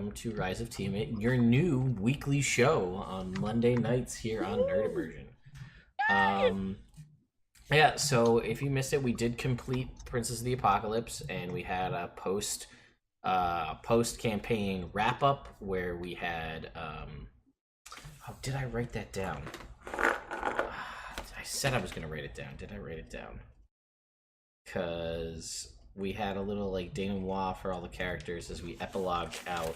welcome to Rise of Tiamat, your new weekly show on Monday nights here on Nerd Immersion. Yeah, so if you missed it, we did complete Princess of the Apocalypse, and we had a post campaign wrap up where we had oh, did I write that down? I said I was gonna write it down. Did I write it down? Because we had a little like denouement for all the characters as we epilogued out,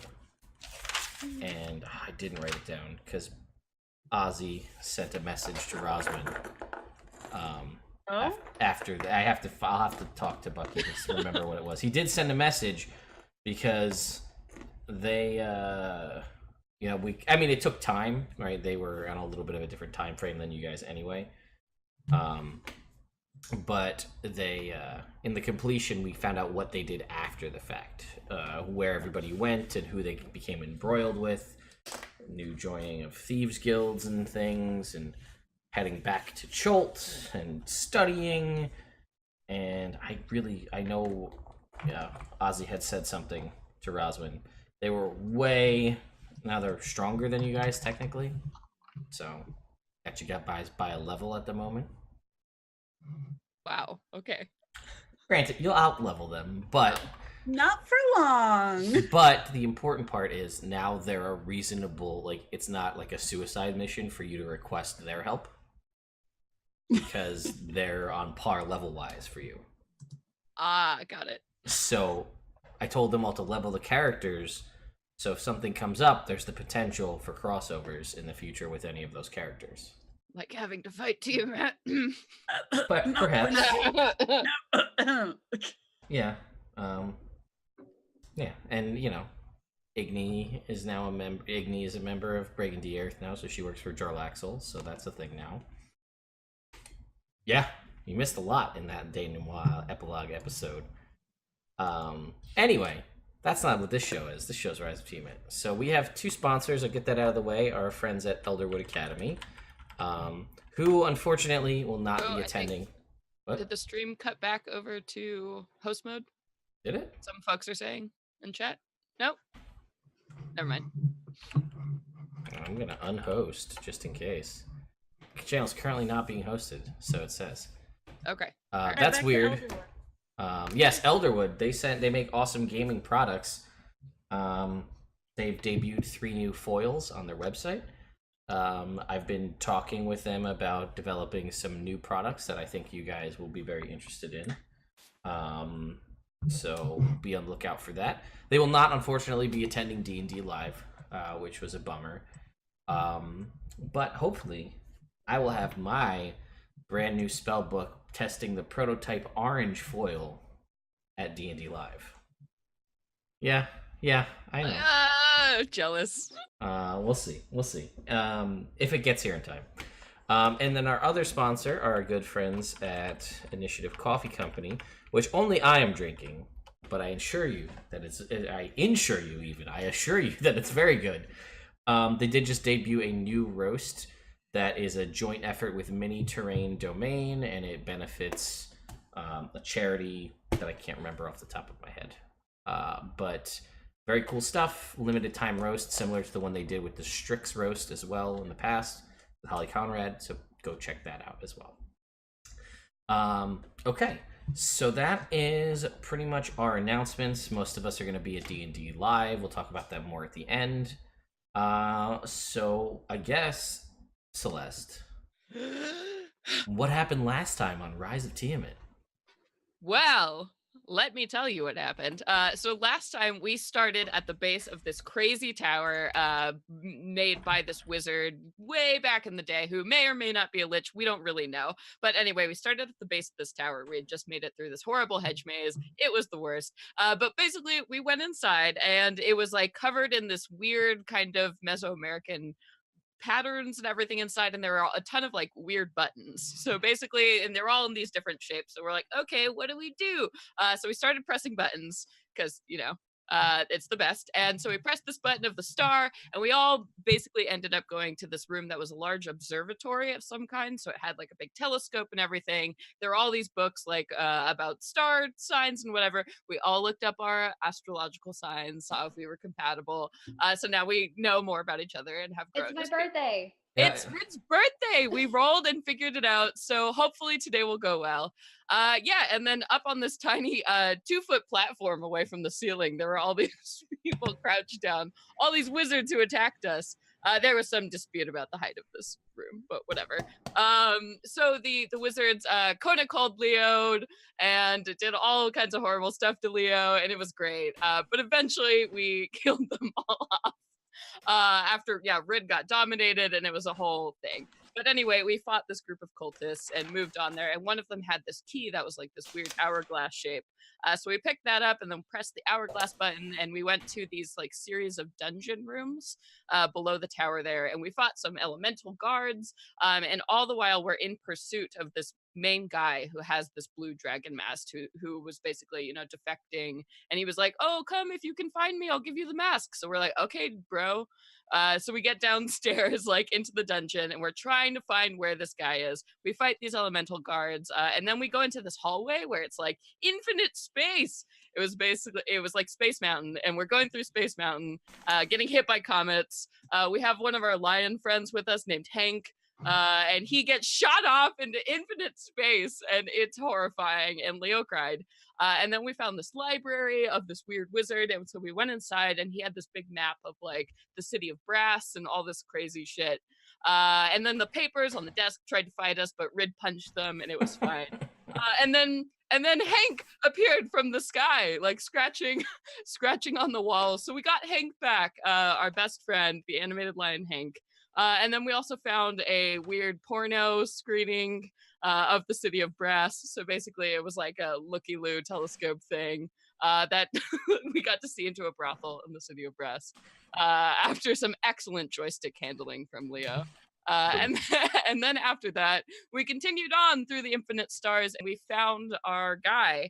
and I didn't write it down because Ozzy sent a message to Rosman. After I'll have to talk to Bucky to remember what it was. He did send a message because they, I mean, it took time, right? They were on a little bit of a different time frame than you guys anyway. But they, in the completion, we found out what they did after the fact, where everybody went and who they became embroiled with, new joining of thieves guilds and things, and heading back to Cholt and studying. And I know, Ozzy had said something to Roswin. They were now they're stronger than you guys technically. So, actually got by a level at the moment. Wow, okay. Granted, you'll out-level them, but... Not for long. But the important part is now they're a reasonable, like, it's not like a suicide mission for you to request their help. Because they're on par level-wise for you. Ah, got it. So, I told them all to level the characters, so if something comes up, there's the potential for crossovers in the future with any of those characters. Like having to fight Tiamat. But perhaps. No. Yeah. Yeah, and Igni is now a member. Igni is a member of Breaking the Earth now, so she works for Jarlaxle, so that's a thing now. Yeah, you missed a lot in that denouement epilogue episode. Anyway, that's not what this show is. This show's Rise of Tiamat. So we have two sponsors. I'll get that out of the way. Our friends at Elderwood Academy, who unfortunately will not be attending. What? Did the stream cut back over to host mode? Did it? Some folks are saying in chat. Nope. Never mind. I'm gonna unhost just in case. The channel's currently not being hosted, so it says. Okay. That's weird. Yes, Elderwood. They make awesome gaming products. They've debuted 3 new foils on their website. I've been talking with them about developing some new products that I think you guys will be very interested in. So be on the lookout for that. They will not, unfortunately, be attending D&D Live, which was a bummer. But hopefully, I will have my brand new spell book testing the prototype orange foil at D&D Live. Yeah, I know. Jealous. We'll see. If it gets here in time. And then our other sponsor are our good friends at Initiative Coffee Company, which only I am drinking, but I assure you that it's very good. They did just debut a new roast that is a joint effort with Mini Terrain Domain, and it benefits a charity that I can't remember off the top of my head. But very cool stuff. Limited time roast, similar to the one they did with the Strix roast as well in the past with Holly Conrad. So go check that out as well. Okay, so that is pretty much our announcements. Most of us are going to be at D&D Live. We'll talk about that more at the end. So I guess, Celeste, what happened last time on Rise of Tiamat? Well, let me tell you what happened. So last time we started at the base of this crazy tower made by this wizard way back in the day who may or may not be a lich. We don't really know. But anyway, we started at the base of this tower. We had just made it through this horrible hedge maze. It was the worst. But basically, we went inside and it was like covered in this weird kind of Mesoamerican patterns and everything inside, and there are a ton of like weird buttons. So basically, and they're all in these different shapes. So we're like, okay, what do we do? So we started pressing buttons because It's the best. And so we pressed this button of the star, and we all basically ended up going to this room that was a large observatory of some kind. So it had like a big telescope and everything. There were all these books like about star signs and whatever. We all looked up our astrological signs, saw if we were compatible. So now we know more about each other and have grown. It's my birthday. It's Rid's birthday. We rolled and figured it out. So hopefully today will go well. Yeah, and then up on this tiny 2-foot platform away from the ceiling, there were all these people crouched down, all these wizards who attacked us. There was some dispute about the height of this room, but whatever. So the wizards, Kona called Leo and did all kinds of horrible stuff to Leo, and it was great. But eventually we killed them all off. After Rid got dominated, and it was a whole thing. But anyway, we fought this group of cultists and moved on there, and one of them had this key that was like this weird hourglass shape. So we picked that up and then pressed the hourglass button, and we went to these like series of dungeon rooms below the tower there, and we fought some elemental guards, and all the while we're in pursuit of this main guy who has this blue dragon mask, who was basically, defecting, and he was like, oh, come, if you can find me, I'll give you the mask. So we're like, okay, bro. So we get downstairs like into the dungeon, and we're trying to find where this guy is. We fight these elemental guards, and then we go into this hallway where it's like infinite space. It was like Space Mountain, and we're going through Space Mountain, getting hit by comets. We have one of our lion friends with us named Hank, and he gets shot off into infinite space, and it's horrifying, and Leo cried. And then we found this library of this weird wizard, and so we went inside, and he had this big map of like the city of Brass and all this crazy shit. And then the papers on the desk tried to fight us, but Rid punched them, and it was fine. And then Hank appeared from the sky, like scratching on the walls. So we got Hank back, our best friend, the animated lion Hank. And then we also found a weird porno screening of the city of Brass. So basically it was like a looky-loo telescope thing that we got to see into a brothel in the city of Brass after some excellent joystick handling from Leo. And then after that, we continued on through the infinite stars, and we found our guy.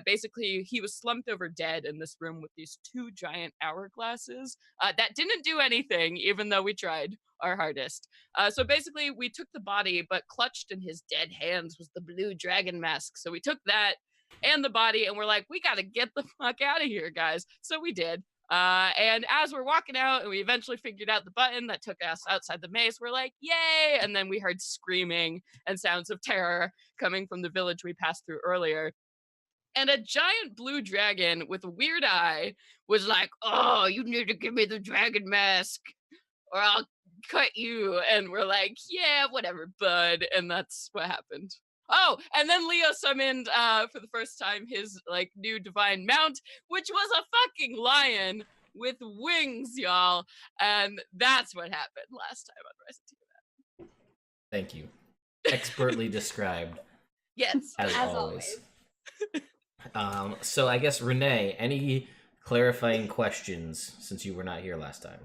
Basically, he was slumped over dead in this room with these 2 giant hourglasses that didn't do anything, even though we tried our hardest. So basically, we took the body, but clutched in his dead hands was the blue dragon mask. So we took that and the body, and we're like, we gotta get the fuck out of here, guys. So we did. And as we're walking out, and we eventually figured out the button that took us outside the maze, we're like, yay! And then we heard screaming and sounds of terror coming from the village we passed through earlier. And a giant blue dragon with a weird eye was like, oh, you need to give me the dragon mask or I'll cut you. And we're like, yeah, whatever, bud. And that's what happened. Oh, and then Leo summoned for the first time his like new divine mount, which was a fucking lion with wings, y'all. And that's what happened last time on Rise of Tiamat. Thank you. Expertly described. Yes. As always. So I guess, Renee, any clarifying questions since you were not here last time?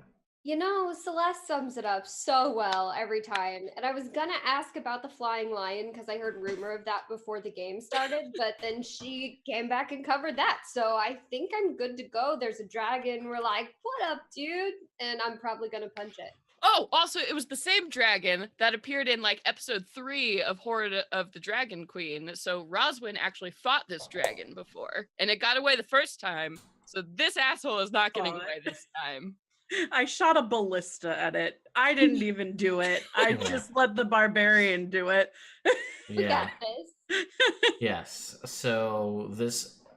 Celeste sums it up so well every time. And I was gonna ask about the flying lion because I heard rumor of that before the game started, but then she came back and covered that. So I think I'm good to go. There's a dragon. We're like, what up, dude? And I'm probably gonna punch it. Oh, also, it was the same dragon that appeared in like episode 3 of Hoard of the Dragon Queen. So Roswin actually fought this dragon before, and it got away the first time. So this asshole is not getting away this time. I shot a ballista at it. I didn't even do it. I just let the barbarian do it. We got this. Yes. So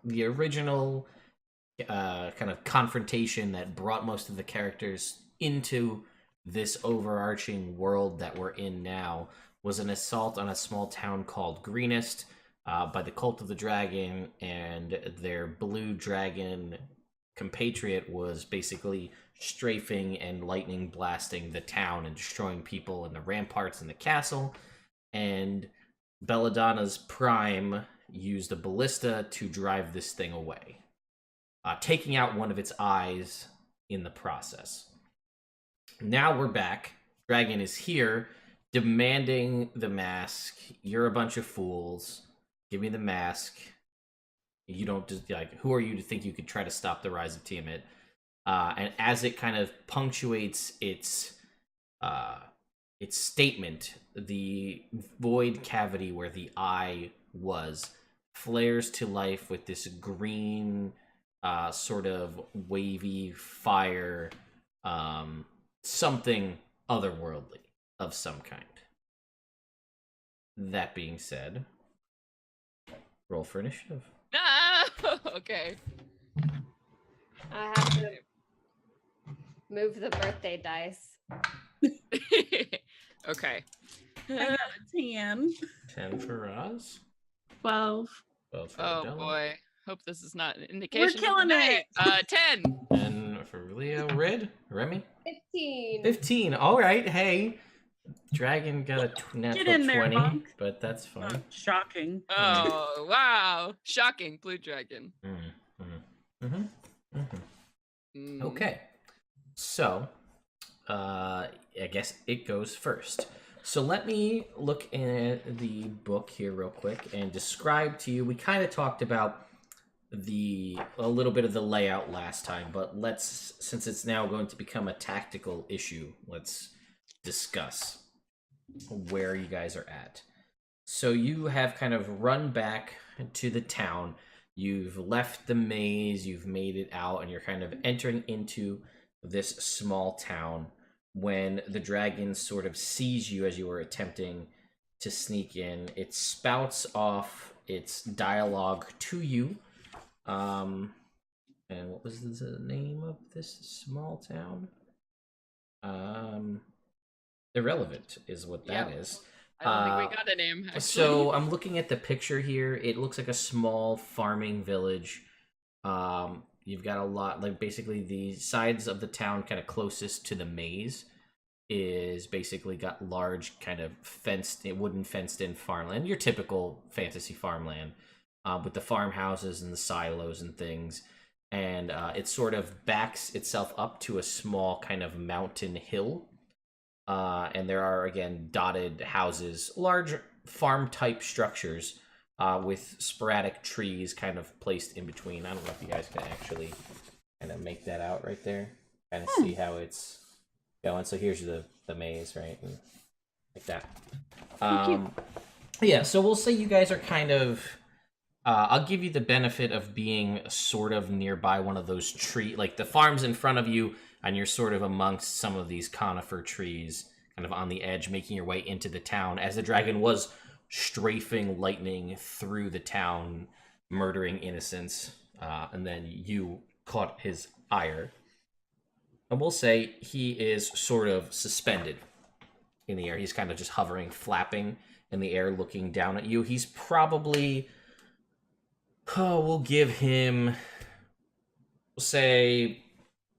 the original kind of confrontation that brought most of the characters into this overarching world that we're in now was an assault on a small town called Greenest by the Cult of the Dragon, and their blue dragon compatriot was basically strafing and lightning blasting the town and destroying people in the ramparts in the castle. And Belladonna's Prime used a ballista to drive this thing away, taking out one of its eyes in the process. Now we're back. Dragon is here, demanding the mask. You're a bunch of fools. Give me the mask. You don't just like, who are you to think you could try to stop the rise of Tiamat? And as it kind of punctuates its statement, the void cavity where the eye was flares to life with this green, sort of wavy fire, something otherworldly of some kind. That being said, roll for initiative. No! Okay. I have to move the birthday dice. Okay. I got a 10. 10 for Roz. 12. 12 for Oh Adela. boy. Hope this is not an indication. of the killing night. it. 10. And for Leo, Remy? 15. 15. All right. Hey, Dragon got a natural in there, 20, Monk. but that's fine. Shocking. Oh, wow. Shocking. Blue dragon. Mm. Okay. So, I guess it goes first. So let me look at the book here real quick and describe to you. We kind of talked about a little bit of the layout last time, but since it's now going to become a tactical issue, let's discuss where you guys are at. So you have kind of run back to the town. You've left the maze, you've made it out, and you're kind of entering into this small town when the dragon sort of sees you as you were attempting to sneak in. It spouts off its dialogue to you. And what was the name of this small town? Irrelevant is what that is. I don't think we got a name, actually. So I'm looking at the picture here. It looks like a small farming village. You've got a lot, like basically the sides of the town kind of closest to the maze is basically got large kind of wooden fenced in farmland. Your typical fantasy farmland with the farmhouses and the silos and things. And it sort of backs itself up to a small kind of mountain hill. And there are, again, dotted houses, large farm-type structures with sporadic trees kind of placed in between. I don't know if you guys can actually kind of make that out right there. Kind of see how it's going. So here's the maze, right? And like that. Yeah, so we'll say you guys are kind of... I'll give you the benefit of being sort of nearby one of those like the farm's in front of you, and you're sort of amongst some of these conifer trees, kind of on the edge, making your way into the town, as the dragon was strafing lightning through the town, murdering innocents, and then you caught his ire. And we'll say he is sort of suspended in the air. He's kind of just hovering, flapping in the air, looking down at you. He's probably... we'll give him, we'll say,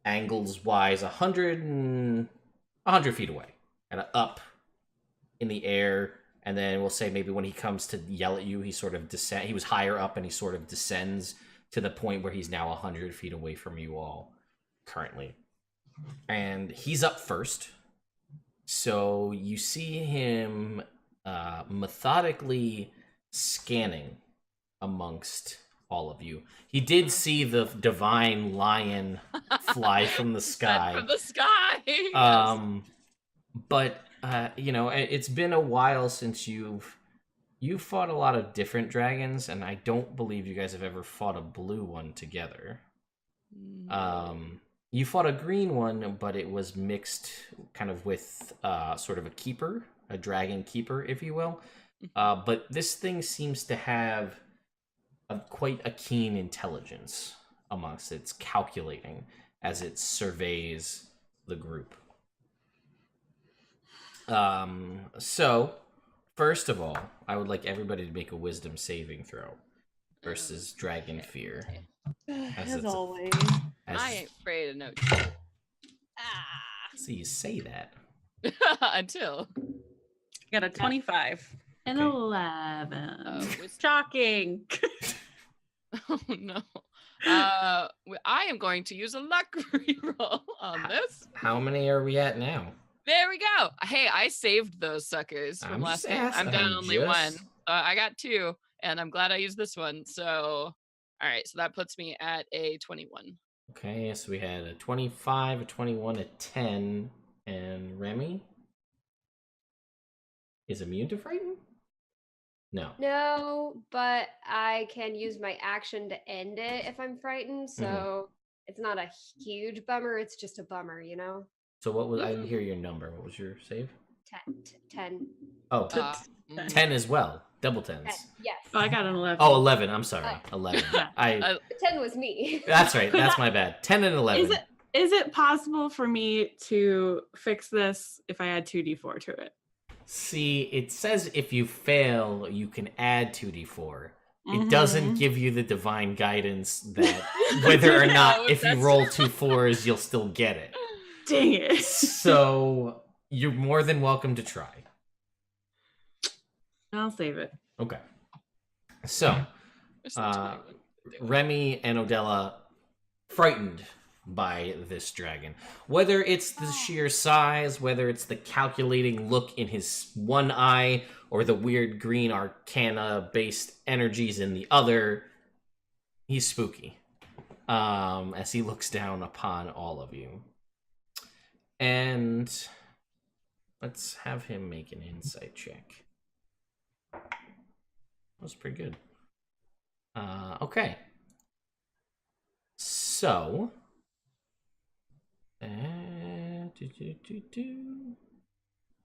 angles-wise, 100 feet away, and up in the air. And then we'll say maybe when he comes to yell at you, he sort of descends. He was higher up, and he sort of descends to the point where he's now 100 feet away from you all currently. And he's up first. So you see him methodically scanning amongst all of you. He did see the divine lion fly from the sky. From the sky. Yes. But you know, it's been a while since you've fought a lot of different dragons, and I don't believe you guys have ever fought a blue one together. You fought a green one, but it was mixed kind of with sort of a dragon keeper, if you will. But this thing seems to have quite a keen intelligence amongst its calculating as it surveys the group. So, first of all, I would like everybody to make a wisdom saving throw versus dragon fear. As always. I ain't afraid of no. So you say that. Until. Got a 25. An Okay. 11. Shocking. Oh no. I am going to use a luck reroll on this. How many are we at now? There we go. Hey, I saved those suckers from I'm last just time. I'm asking, down I'm only just- one. I got 2, and I'm glad I used this one. So All right, so that puts me at a 21. Okay, so we had a 25, a 21, a 10, and Remy is immune to frighten? No. No, but I can use my action to end it if I'm frightened. So it's not a huge bummer. It's just a bummer, you know? So what was, I didn't hear your number. What was your save? 10. Oh, Mm. 10 as well. Double 10s. 10. Yes. Oh, I got an 11. Oh, 11. I'm sorry. 11. Uh, 10 was me. That's right. That's my bad. 10 and 11. Is it possible for me to fix this if I add 2d4 to it? See, it says if you fail, you can add 2d4. It doesn't give you the divine guidance that whether or not if you roll 2 4s, you'll still get it. Dang it. So you're more than welcome to try. I'll save it. Okay. So, Remy and Odella frightened by this dragon. Whether it's the sheer size, whether it's the calculating look in his one eye, or the weird green arcana-based energies in the other, he's spooky. As he looks down upon all of you. And let's have him make an insight check. That was pretty good. Okay. So,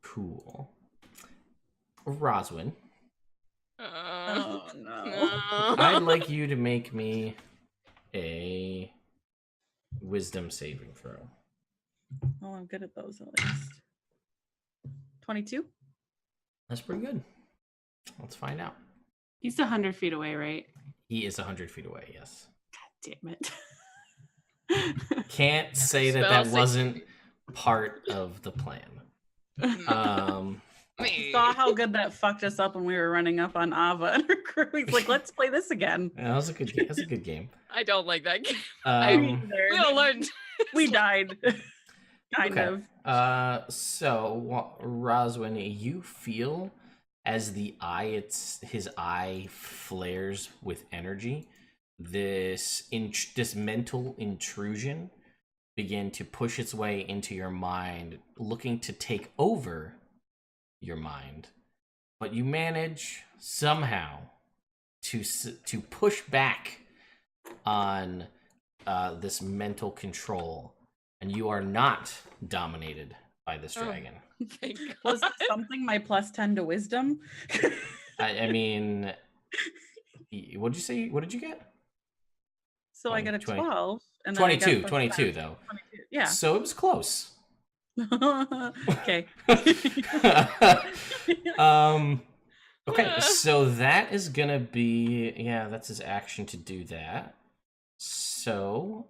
cool. Roswin, Oh, no. I'd like you to make me a wisdom saving throw. Oh, I'm good at those at least. 22? That's pretty good. Let's find out. He's 100 feet away, right? He is 100 feet away, yes. Damn it. Can't say that Spell that wasn't part of the plan. Saw how good that fucked us up when we were running up on Ava and her crew. He's like, let's play this again. That was a good game. That's a good game. I don't like that game. We all learned. We died. Kind Okay. of. So Roswin, you feel as his eye flares with energy, this mental intrusion begin to push its way into your mind, looking to take over your mind, but you manage somehow to push back on this mental control, and you are not dominated by this dragon. Thank God. Was it something my plus 10 to wisdom? I mean, what did you say? What did you get? So I got a 20. 12. And then I got 22, plus 22 10. though. 22. Yeah. So it was close. Okay. Okay, so that is gonna be, that's his action to do that. So,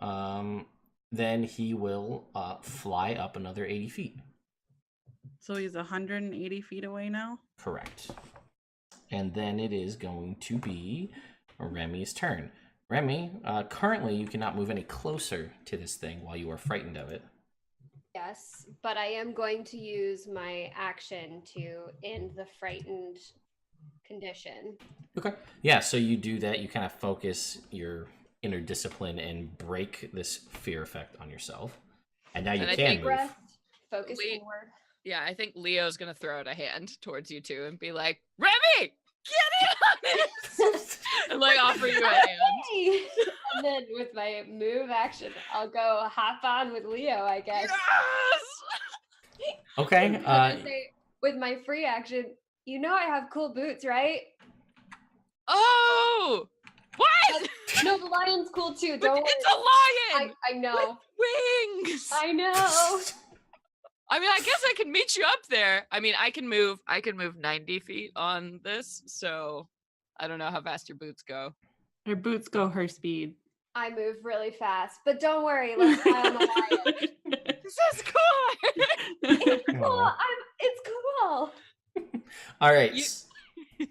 then he will fly up another 80 feet. So he's 180 feet away now? Correct. And then it is going to be Remy's turn. Remy, currently you cannot move any closer to this thing while you are frightened of it. Yes, but I am going to use my action to end the frightened condition. Okay. Yeah, so you do that. You kind of focus your inner discipline and break this fear effect on yourself. And now you And I can think move. Breath, focus Wait. inward. Yeah, I think Leo's gonna throw out a hand towards you two and be like, Remy, get in on it! And like offer you a hand. Hey! And then with my move action, I'll go hop on with Leo, I guess. Yes! Okay. I'm gonna say, with my free action, you know I have cool boots, right? Oh! What? No, the lion's cool too. But Don't it's a lion! I know. With wings! I know. I mean, I guess I can meet you up there. I mean, I can move 90 feet on this, so I don't know how fast your boots go. Her boots go her speed. I move really fast, but don't worry. Let's fly on the lion. This is cool! It's cool. Aw. It's cool. All right. You-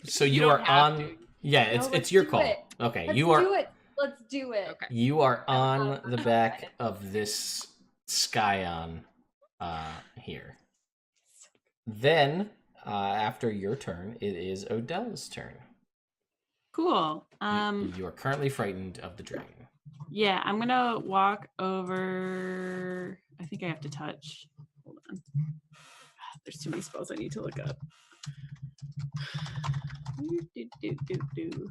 So you you don't are have on. to. Yeah, No, it's let's your do call. it. Okay, Let's you are do it. Let's do it. Okay. you are on I'm the back excited. of this Skyon here. Then after your turn, it is Odella's turn. Cool. You are currently frightened of the dragon. Yeah, I'm gonna walk over. I think I have to touch. Hold on. There's too many spells I need to look up. Do.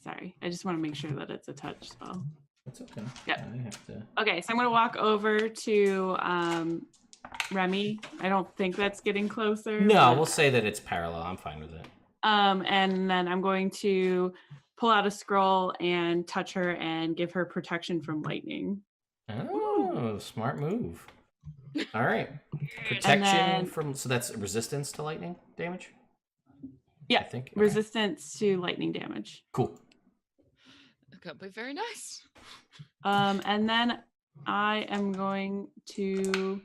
Sorry, I just want to make sure that it's a touch spell. That's okay. Yeah. I have to. Okay, so I'm gonna walk over to Remy. I don't think that's getting closer. No, but- we'll say that it's parallel. I'm fine with it. and then I'm going to pull out a scroll and touch her and give her protection from lightning. Oh, smart move. All right. Protection from, so that's resistance to lightning damage? Yeah, I think. Okay. resistance to lightning damage. Cool. That could be very nice. And then I am going to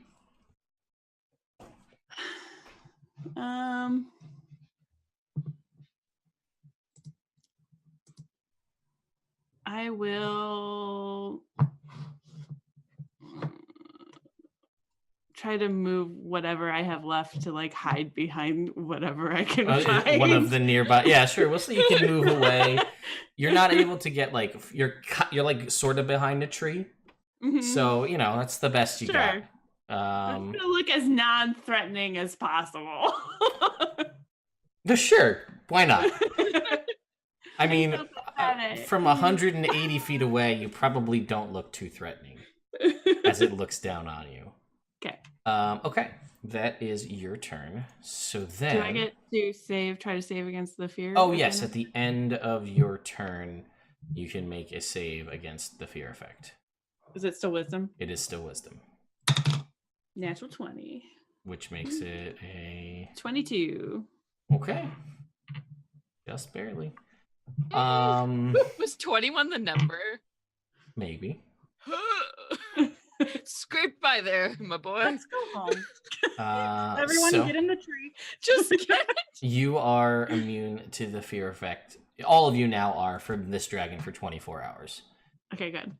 I will try to move whatever I have left to like hide behind whatever I can find. One of the nearby. Yeah, sure. We'll see. You can move away. You're not able to get like you're like sort of behind a tree. Mhm. So you know that's the best you got. Sure. I'm gonna look as non-threatening as possible. Sure. Why not? I mean, so pathetic. from 180 feet away, you probably don't look too threatening as it looks down on you. Okay. Okay. That is your turn. So then. Do I get to try to save against the fear? Oh, yes. At the end of your turn, you can make a save against the fear effect. Is it still wisdom? It is still wisdom. Natural 20. Which makes it a 22. okay. Just barely. Was 21 the number? Maybe. Scrape by there, my boy. Let's go home. Everyone so get in the tree. Just kidding. you are immune to the fear effect. All of you now are from this dragon for 24 hours. Okay, good.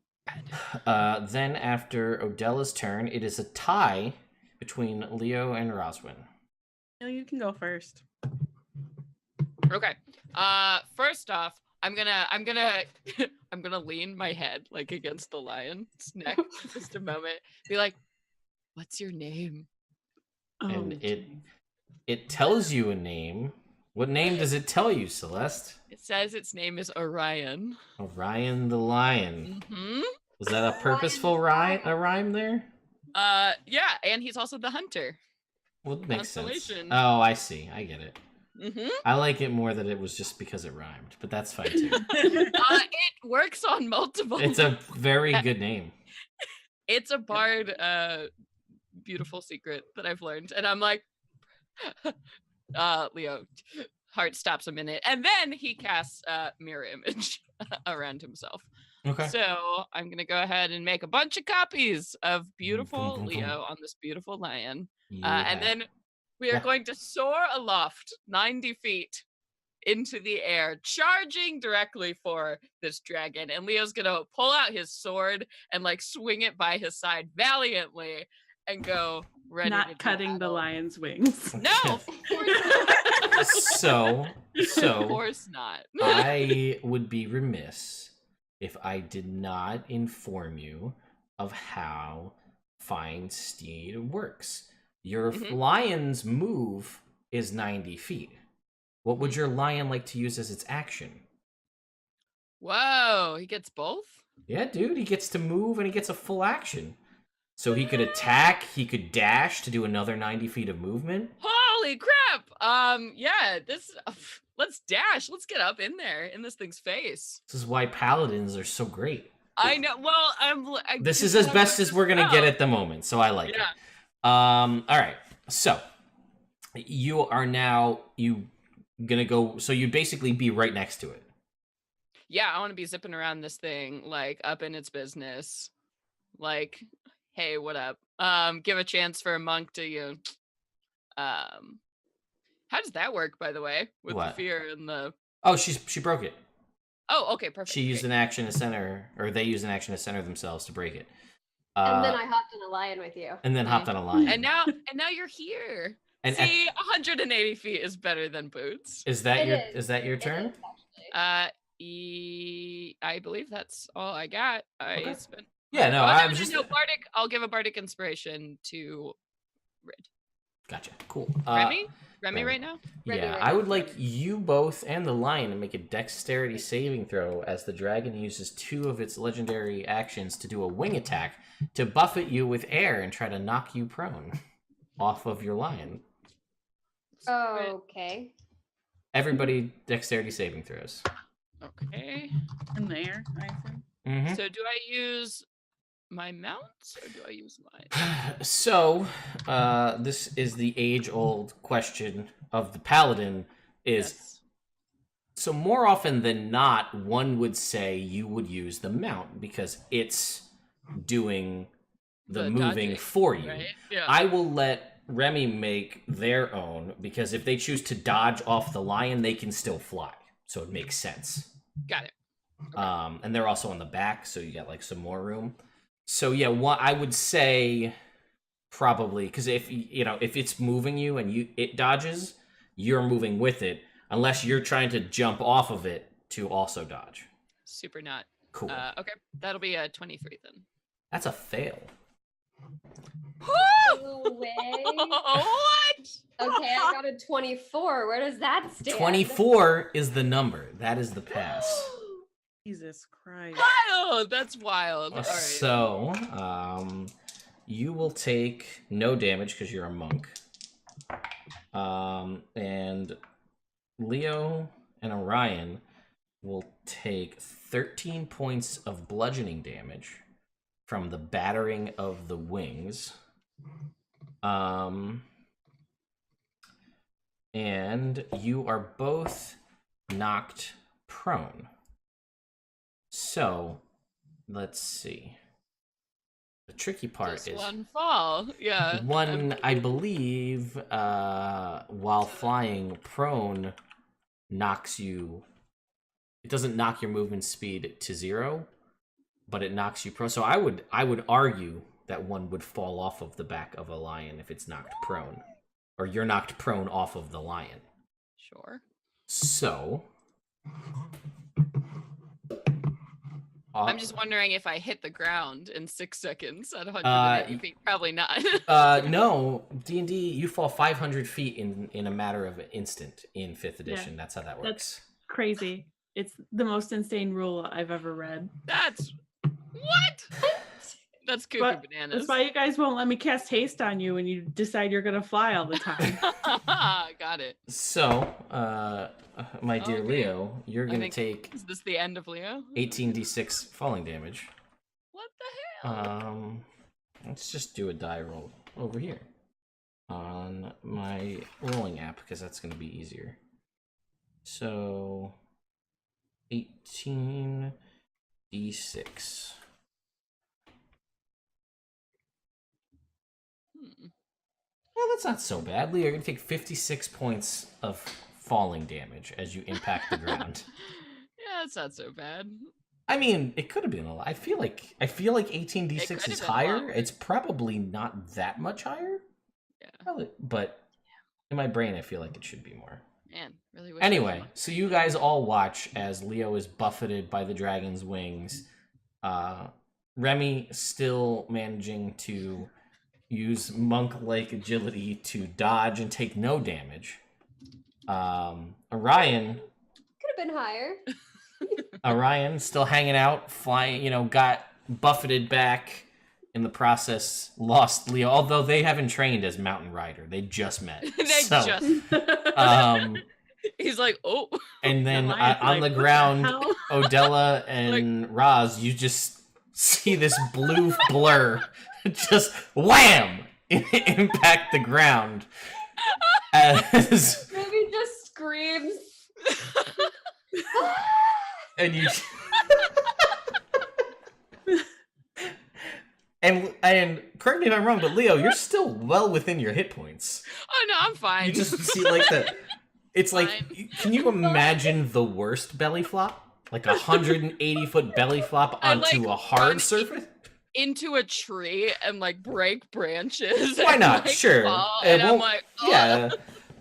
Then after Odella's turn, it is a tie between Leo and Roswin. No, you can go first. Okay. First off, I'm gonna lean my head like against the lion's neck for just a moment. Be like, "What's your name?" And Oh, it tells you a name. What name does it tell you, Celeste? It says its name is Orion. Orion the Lion. Hmm. Was that a purposeful rhyme there? Yeah, and he's also the hunter. Well, it makes sense. Constellation. Oh, I see. I get it. Mm-hmm. I like it more that it was just because it rhymed, but that's fine too. It works on multiple. It's a very good name. It's a bard, beautiful secret that I've learned, and I'm like, Leo, heart stops a minute, and then he casts mirror image around himself. Okay. So I'm gonna go ahead and make a bunch of copies of beautiful boom, boom. Leo on this beautiful lion, Yeah. and then we are Yeah. going to soar aloft 90 feet into the air, charging directly for this dragon. And Leo's gonna pull out his sword and like swing it by his side valiantly and go ready to do not cutting the battle. lion's wings. No, of course not. So Of course not. I would be remiss if I did not inform you of how Find Steed works. Your Mhm. lion's move is 90 feet. What would your lion like to use as its action? Whoa, he gets both? Yeah, dude, he gets to move and he gets a full action. So he could attack, he could dash to do another 90 feet of movement. Holy crap! Yeah, let's dash. Let's get up in there in this thing's face. This is why paladins are so great. I know. Well, This is as best as we're gonna get at the moment, so I like it. Yeah. All right. So you are now gonna go. So you'd basically be right next to it. Yeah, I want to be zipping around this thing, like up in its business. Like, hey, what up? Give a chance for a monk to how does that work, by the way, with What? the fear and the? Oh, she broke it. Oh, okay, perfect. She used an action to center, or they used an action to center themselves to break it. And then I hopped in a lion with you. and then hopped on a lion. and now you're here. And See, 180 feet is better than boots. is that It is that your It turn? is, actually. I believe that's all I got. I Okay. spent. Yeah, no, Oh, I was just bardic. I'll give a bardic inspiration to Rid. gotcha. Cool. Remy Remy. right now. Remy Yeah, right I now. would like you both and the lion to make a dexterity saving throw as the dragon uses 2 of its legendary actions to do a wing attack to buffet you with air and try to knock you prone off of your lion. Okay. Everybody, dexterity saving throws. Okay. In there, I think. Mm-hmm. So do I use my mounts or do I use my? So, this is the age-old question of the paladin: is Yes. so more often than not, one would say you would use the mount because it's doing the moving dodging, for you. right? Yeah. I will let Remy make their own because if they choose to dodge off the lion, they can still fly. So it makes sense. Got it. And they're also on the back, so you got like some more room. So yeah, what I would say probably because if it's moving you and it dodges, you're moving with it unless you're trying to jump off of it to also dodge. Super not. Cool. Okay, that'll be a 23 then. That's a fail. No way. What? Okay, I got a 24. Where does that stand? 24 is the number. That is the pass. Jesus Christ. Wild. That's wild. All right. So, you will take no damage because you're a monk. And Leo and Orion will take 13 points of bludgeoning damage from the battering of the wings. And you are both knocked prone. So, let's see. The tricky part Just is one fall. Yeah. one, I believe, while flying prone, knocks you. It doesn't knock your movement speed to 0, but it knocks you prone. So I would argue that one would fall off of the back of a lion if it's knocked prone, or you're knocked prone off of the lion. Sure. So. I'm just wondering if I hit the ground in 6 seconds at 180 feet. Probably not. No, D&D, you fall 500 feet in a matter of an instant in 5th edition. Yeah, that's how that works. That's crazy. It's the most insane rule I've ever read. That's what? That's cuckoo But bananas. That's why you guys won't let me cast haste on you when you decide you're gonna fly all the time. Got it. So, my dear Okay. Leo, you're I going to think- take Is this the end of Leo? 18d6 falling damage. What the hell? Let's just do a die roll over here on my rolling app because that's going to be easier. So, 18d6. Well, that's not so bad. Leo, you're going to take 56 points of falling damage as you impact the ground. Yeah, it's not so bad. I mean, it could have been a lot. I feel like 18d6 It could is have been higher. lower. It's probably not that much higher. Yeah. Probably, but in my brain, I feel like it should be more. Man, really wish I Anyway, was. so you guys all watch as Leo is buffeted by the dragon's wings. Remy still managing to use monk-like agility to dodge and take no damage. Orion Could have been higher. Orion still hanging out, flying, got buffeted back in the process, lost Leo, although they haven't trained as mountain rider. They just met. He's like, oh. And then Lion's on like, the "What the ground, hell?" Odella and Roz, you just see this blue blur just wham impact the ground as Maybe just screams. and you and correct me if I'm wrong, but Leo, you're still well within your hit points. Oh no, I'm fine. You just see like it's like, Fine. can you imagine the worst belly flop? Like 180-foot belly flop I, onto like, a hard run surface? into a tree and like break branches. Why and, not? like, Sure. fall, It and I'm won't- like, oh, Yeah,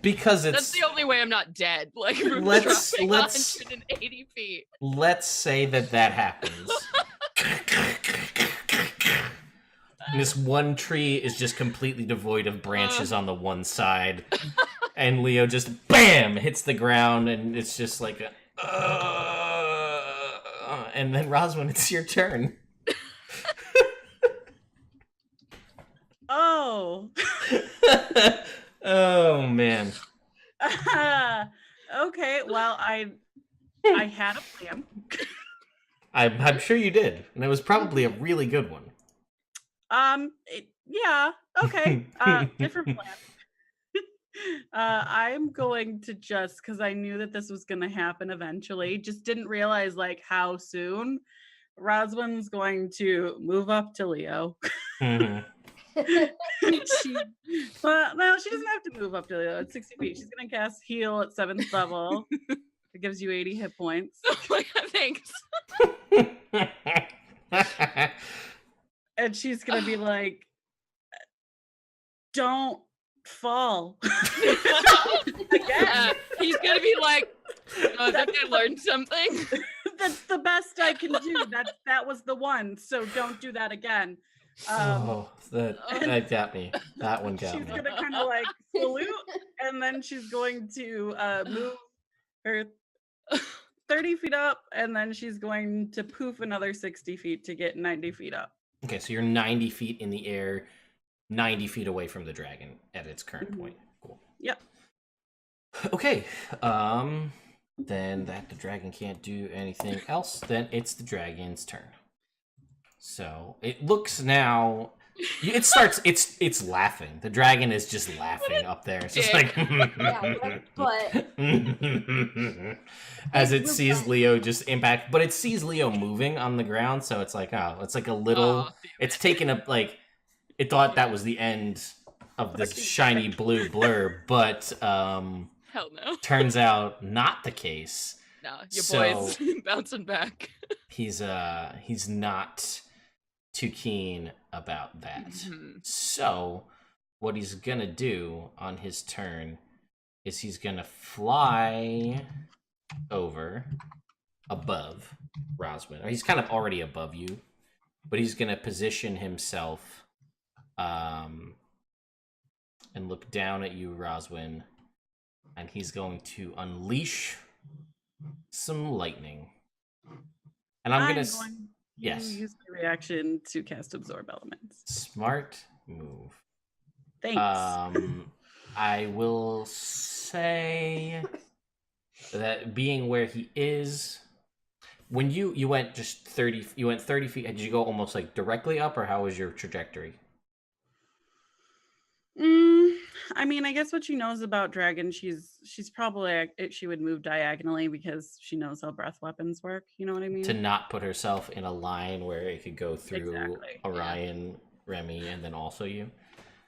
because it's. that's the only way I'm not dead. Like from Let's- dropping let's- 180 feet. Let's say that happens. And this one tree is just completely devoid of branches on the one side. And Leo just, BAM! Hits the ground, and it's just like a... and then, Roswin, it's your turn. Oh. Oh, man. Okay, well, I had a plan. I'm sure you did. And it was probably a really good one. Yeah, okay. Different plan. I'm going to just, because I knew that this was going to happen eventually, just didn't realize like how soon. Roswin's going to move up to Leo. Mhm. Well, no, she doesn't have to move up to Leo. It's 60 feet. She's going to cast Heal at 7th level. It gives you 80 hit points. Oh my god, thanks. And she's going to be like, don't fall. Again. He's gonna be like, oh, I think I learned something. That's the best I can do. That was the one. So don't do that again. That got me. That one got She's me. gonna kind of like salute, and then she's going to move her 30 feet up, and then she's going to poof another 60 feet to get 90 feet up. Okay, so you're 90 feet in the air, 90 feet away from the dragon at its current Mhm. point. Cool. Yep. Okay, then that the dragon can't do anything else, then it's the dragon's turn. So it looks now. It starts. It's laughing. The dragon is just laughing up there. It's just like. Yeah, but As it sees Leo just impact, but it sees Leo moving on the ground, so it's like, oh, it's like a little. Oh, It's taken up like. It thought that was the end of this shiny blue blur, but hell no. turns out not the case. No, your So- boy's bouncing back. He's not too keen about that. Mhm. So what he's gonna do on his turn is he's gonna fly over above Roswin. Or he's kind of already above you, but he's gonna position himself and look down at you, Roswin, and he's going to unleash some lightning. And I'm gonna yes. use my reaction to cast Absorb Elements. Smart move. Thanks. I will say that being where he is, when you went just 30, you went 30 feet. Did you go almost like directly up, or how was your trajectory? I mean, I guess what she knows about dragons, she's probably she would move diagonally because she knows how breath weapons work. You know what I mean? To not put herself in a line where it could go through Exactly, yeah. Orion, Remy, and then also you.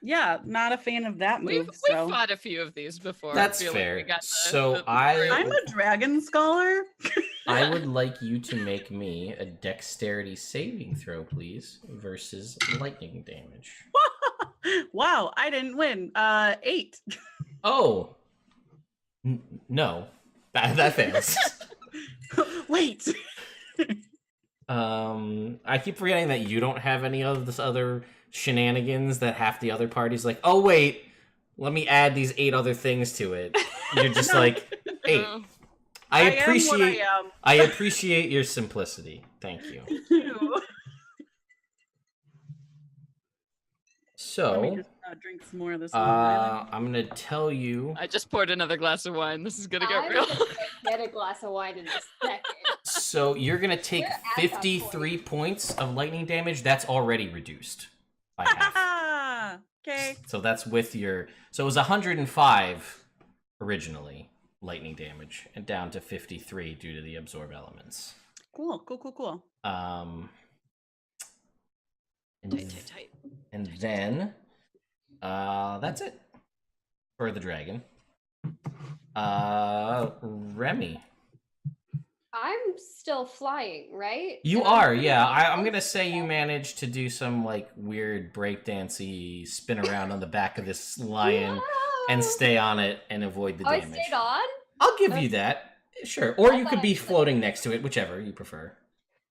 Yeah, not a fan of that move. We've so fought a few of these before. I That's feel fair. Like we got the, So the I'm a dragon scholar. I would like you to make me a dexterity saving throw, please, versus lightning damage. Wow, I didn't win. 8. Oh, no, that fails. Wait. I keep forgetting that you don't have any of this other shenanigans that half the other parties like. Oh wait, let me add these 8 other things to it. You're just like 8. Oh, I am what appreciate. I am. I appreciate your simplicity. Thank you. Thank you. Let me So, just drink some more of this. wine. I'm gonna tell you. I just poured another glass of wine. This is gonna get I'm real. gonna get a glass of wine in a second. So you're gonna take We're at that 53 points of lightning damage. That's already reduced by half. Okay. So that's with your. So it was 105 originally lightning damage, and down to 53 due to the absorb elements. Cool. And, Tight. and then that's it for the dragon. Remy. I'm still flying, right? You And I'm are, pretty yeah. I'm close gonna to say you that. managed to do some like weird breakdancey spin around on the back of this lion and Whoa! stay on it and avoid the Oh, I damage. stayed on? I'll give you Okay. that. Sure. Or I you thought could I be flipped. floating next to it, whichever you prefer.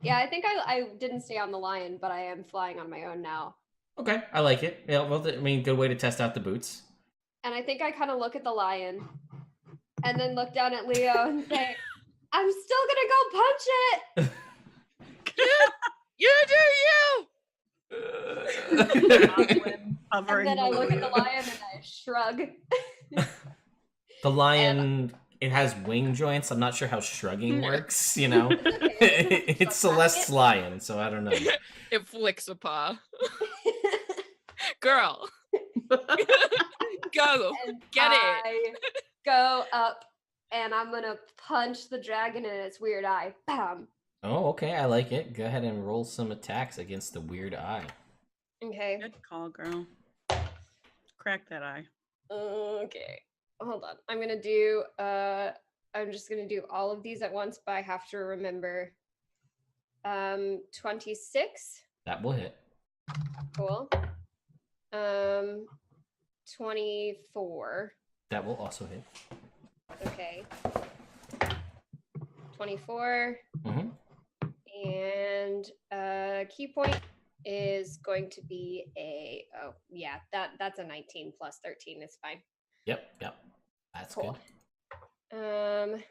Yeah, I think I didn't stay on the lion, but I am flying on my own now. Okay, I like it. Yeah, well, I mean, good way to test out the boots. And I think I kind of look at the lion and then look down at Leo and say, I'm still gonna go punch it. You do you! Goblin And hovering then I look at the below you. lion and I shrug. The lion, it has wing joints. I'm not sure how shrugging works, you know? Okay. It's Celeste's lion, so I don't know. It flicks a paw. Girl. Go. And Get it. I go up and I'm gonna punch the dragon in its weird eye. Bam. Oh, okay, I like it. Go ahead and roll some attacks against the weird eye. Okay. Good call, girl. Crack that eye. Okay. Hold on. I'm gonna do I'm just gonna do all of these at once, but I have to remember 26. That will hit. Cool. 24. That will also hit. Okay. 24. Mm-hmm. And key point is going to be that's a 19 plus 13 is fine. Yep. That's Cool. good.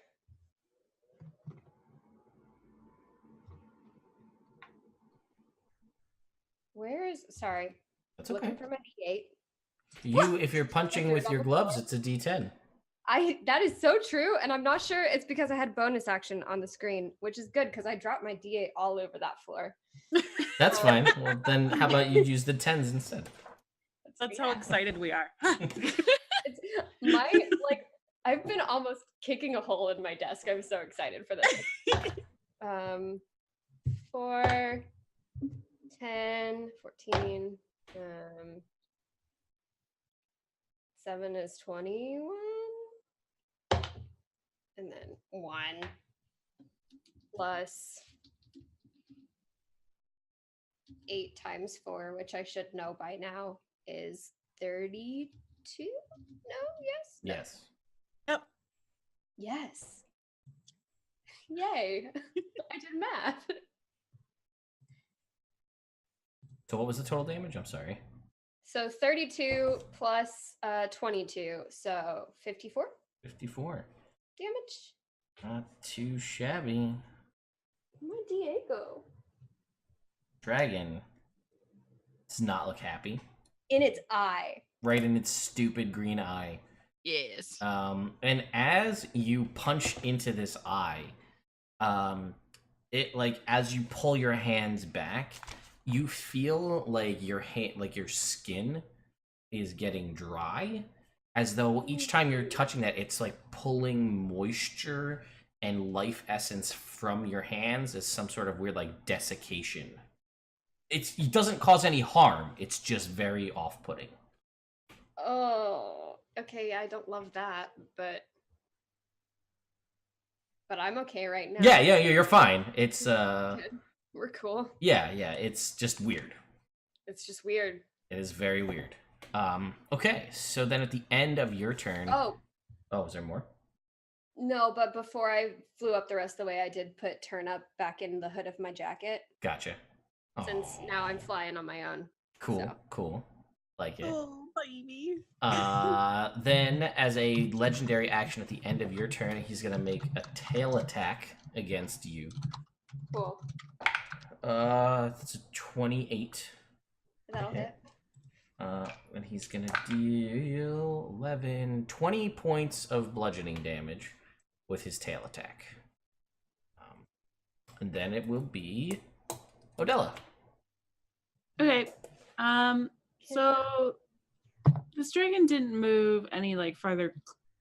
Sorry. That's okay. Looking for my D8. If you're punching with your gloves, it's a D10. That is so true, and I'm not sure it's because I had bonus action on the screen, which is good because I dropped my D8 all over that floor. That's fine. Well, then how about you use the 10s instead? That's how excited we are. It's I've been almost kicking a hole in my desk. I'm so excited for this. 4, 10, 14, 7 is 21. And then 1 plus 8 times 4, which I should know by now, is 32? No? Yes? No. Yes. Yep. Yes. Yay. I did math. So what was the total damage? I'm sorry. So 32 plus 22, so 54 54. damage. Not too shabby. Where'd D8 go? Dragon does not look happy. In its eye. Right in its stupid green eye. Yes. And as you punch into this eye, it like as you pull your hands back, you feel like your skin is getting dry, as though each time you're touching that, it's like pulling moisture and life essence from your hands as some sort of weird like desiccation. It doesn't cause any harm. It's just very off-putting. Oh, okay. I don't love that, but I'm okay right now. Yeah, you're fine. It's Good. We're cool. yeah, it's just weird. It's just weird. It is very weird. Okay, so then at the end of your turn. Oh, Is there more? no, but before I flew up the rest of the way, I did put turn up back in the hood of my jacket Gotcha. since Aw, now I'm flying on my own. cool, so. cool. Like it. Oh, baby. Then as a legendary action at the end of your turn, he's gonna make a tail attack against you. Cool. That's a 28. That'll hit. And he's gonna deal 20 points of bludgeoning damage with his tail attack. And then it will be Odella. Okay. So this dragon didn't move any like farther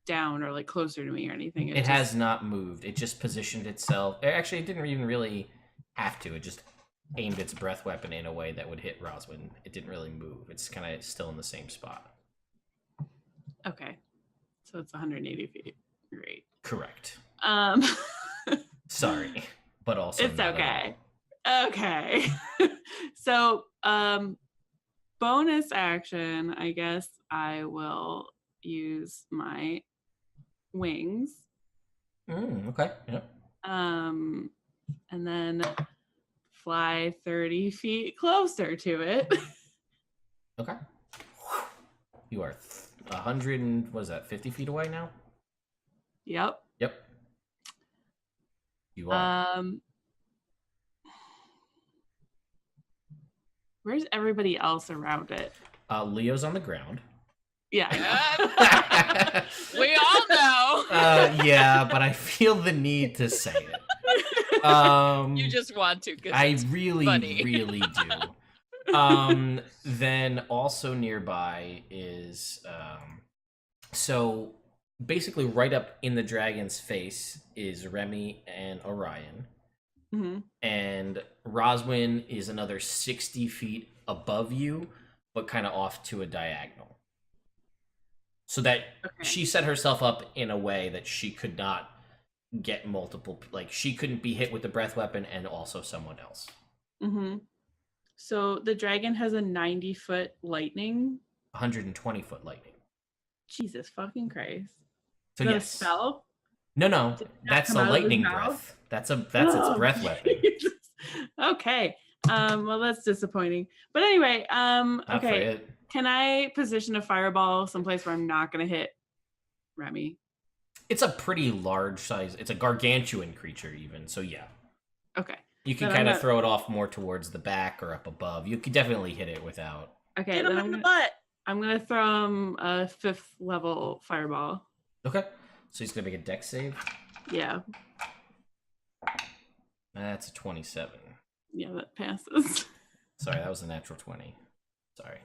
down or like closer to me or anything. It has not moved. It just positioned itself. Actually, it didn't even really have to. It just aimed its breath weapon in a way that would hit Roswin. It didn't really move. It's kind of still in the same spot. Okay. So it's 180 feet. Great. Correct. Um Sorry. but also It's not okay. at Okay. So, bonus action, I guess I will use my wings. all. Okay. Yep. And then fly 30 feet closer to it. Okay. You are 100 and what is that? 50 feet away now. Yep. Yep. You are. Where's everybody else around it? Leo's on the ground. Yeah. We all know. Yeah, but I feel the need to say it. You just want to. 'Cause I it's really, funny. really do. Then also nearby is so basically right up in the dragon's face is Remy and Orion, Hmm. and Roswin is another 60 feet above you, but kind of off to a diagonal. So that Okay. she set herself up in a way that she could not get multiple, like she couldn't be hit with the breath weapon and also someone else. Hmm. So the dragon has a 90-foot lightning. 120-foot lightning. Jesus fucking Christ. So Is that a yes. spell? No, that's come the out of his lightning mouth? breath. That's its Oh, breath weapon. Jesus. Okay. Well, that's disappointing. But anyway, Not for okay. it. Can I position a fireball someplace where I'm not going to hit Remy? It's a pretty large size. It's a gargantuan creature, even. So yeah, Okay. you can Then I'm kind of gonna- throw it off more towards the back or up above. You could definitely hit it without. Okay. Hit him Then in the butt. I'm gonna throw him a 5th level fireball. Okay, so he's gonna make a dex save. Yeah. That's a 27. Yeah, that passes. Sorry, that was a natural 20. Sorry.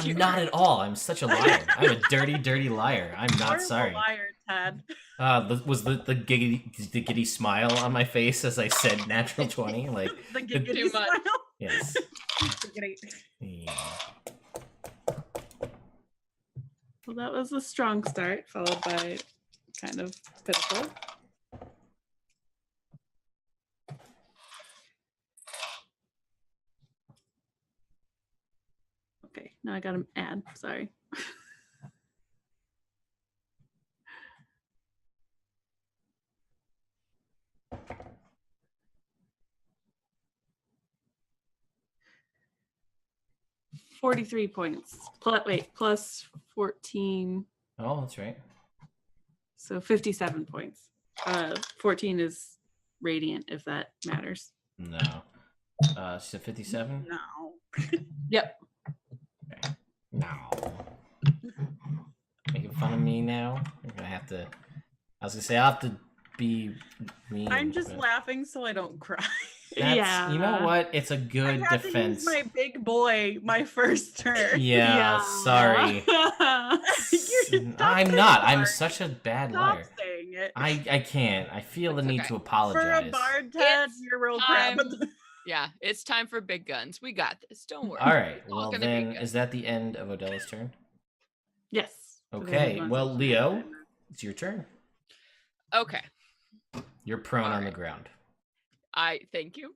You- Not at all. I'm such a liar. I'm a dirty, dirty liar. I'm not You're a sorry. liar, Tad. Was the giddy smile on my face as I said natural 20? Like, The Too giggity much. smile. yes. The giggity. Yeah. Well, that was a strong start, followed by kind of pitiful. Okay, now I got to add. Sorry. $43 points. Plus 14. Oh, that's right. So 57 points. 14 is radiant, if that matters. No. She said 57? No. Yep. Okay. No. Making fun of me now? You're gonna have to. I was gonna say, I'll have to be mean. I'm just but laughing so I don't cry. that's- You know Yeah. what? It's a I good had defense. to use my big boy my first turn. Yeah, sorry. Stop I'm saying not. I'm bard. such a bad Stop liar. saying it. I can't. I feel the It's need okay. to For a apologize. bard, Tad, It's you're real crap. time. Yeah, it's time for big guns. We got this. Don't worry. All right. It's all Well, gonna be then, good. is that the end of Odella's turn? Yes. Okay. Well, Leo, it's your turn. Okay. You're prone on the Alright. ground. I thank you.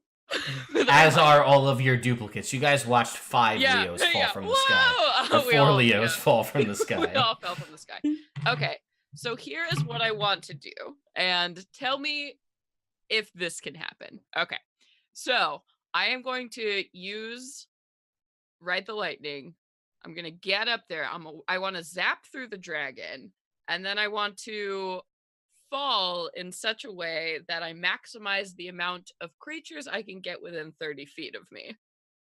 As are all of your duplicates. You guys watched 5 Yeah, Leos fall yeah. from the sky. Whoa! Or We 4 all- Leos yeah. fall from the We sky. all fell from the sky. Okay, so here is what I want to do, and tell me if this can happen. Okay, so I am going to use Ride the Lightning. I'm gonna get up there. I want to zap through the dragon, and then I want to fall in such a way that I maximize the amount of creatures I can get within 30 feet of me,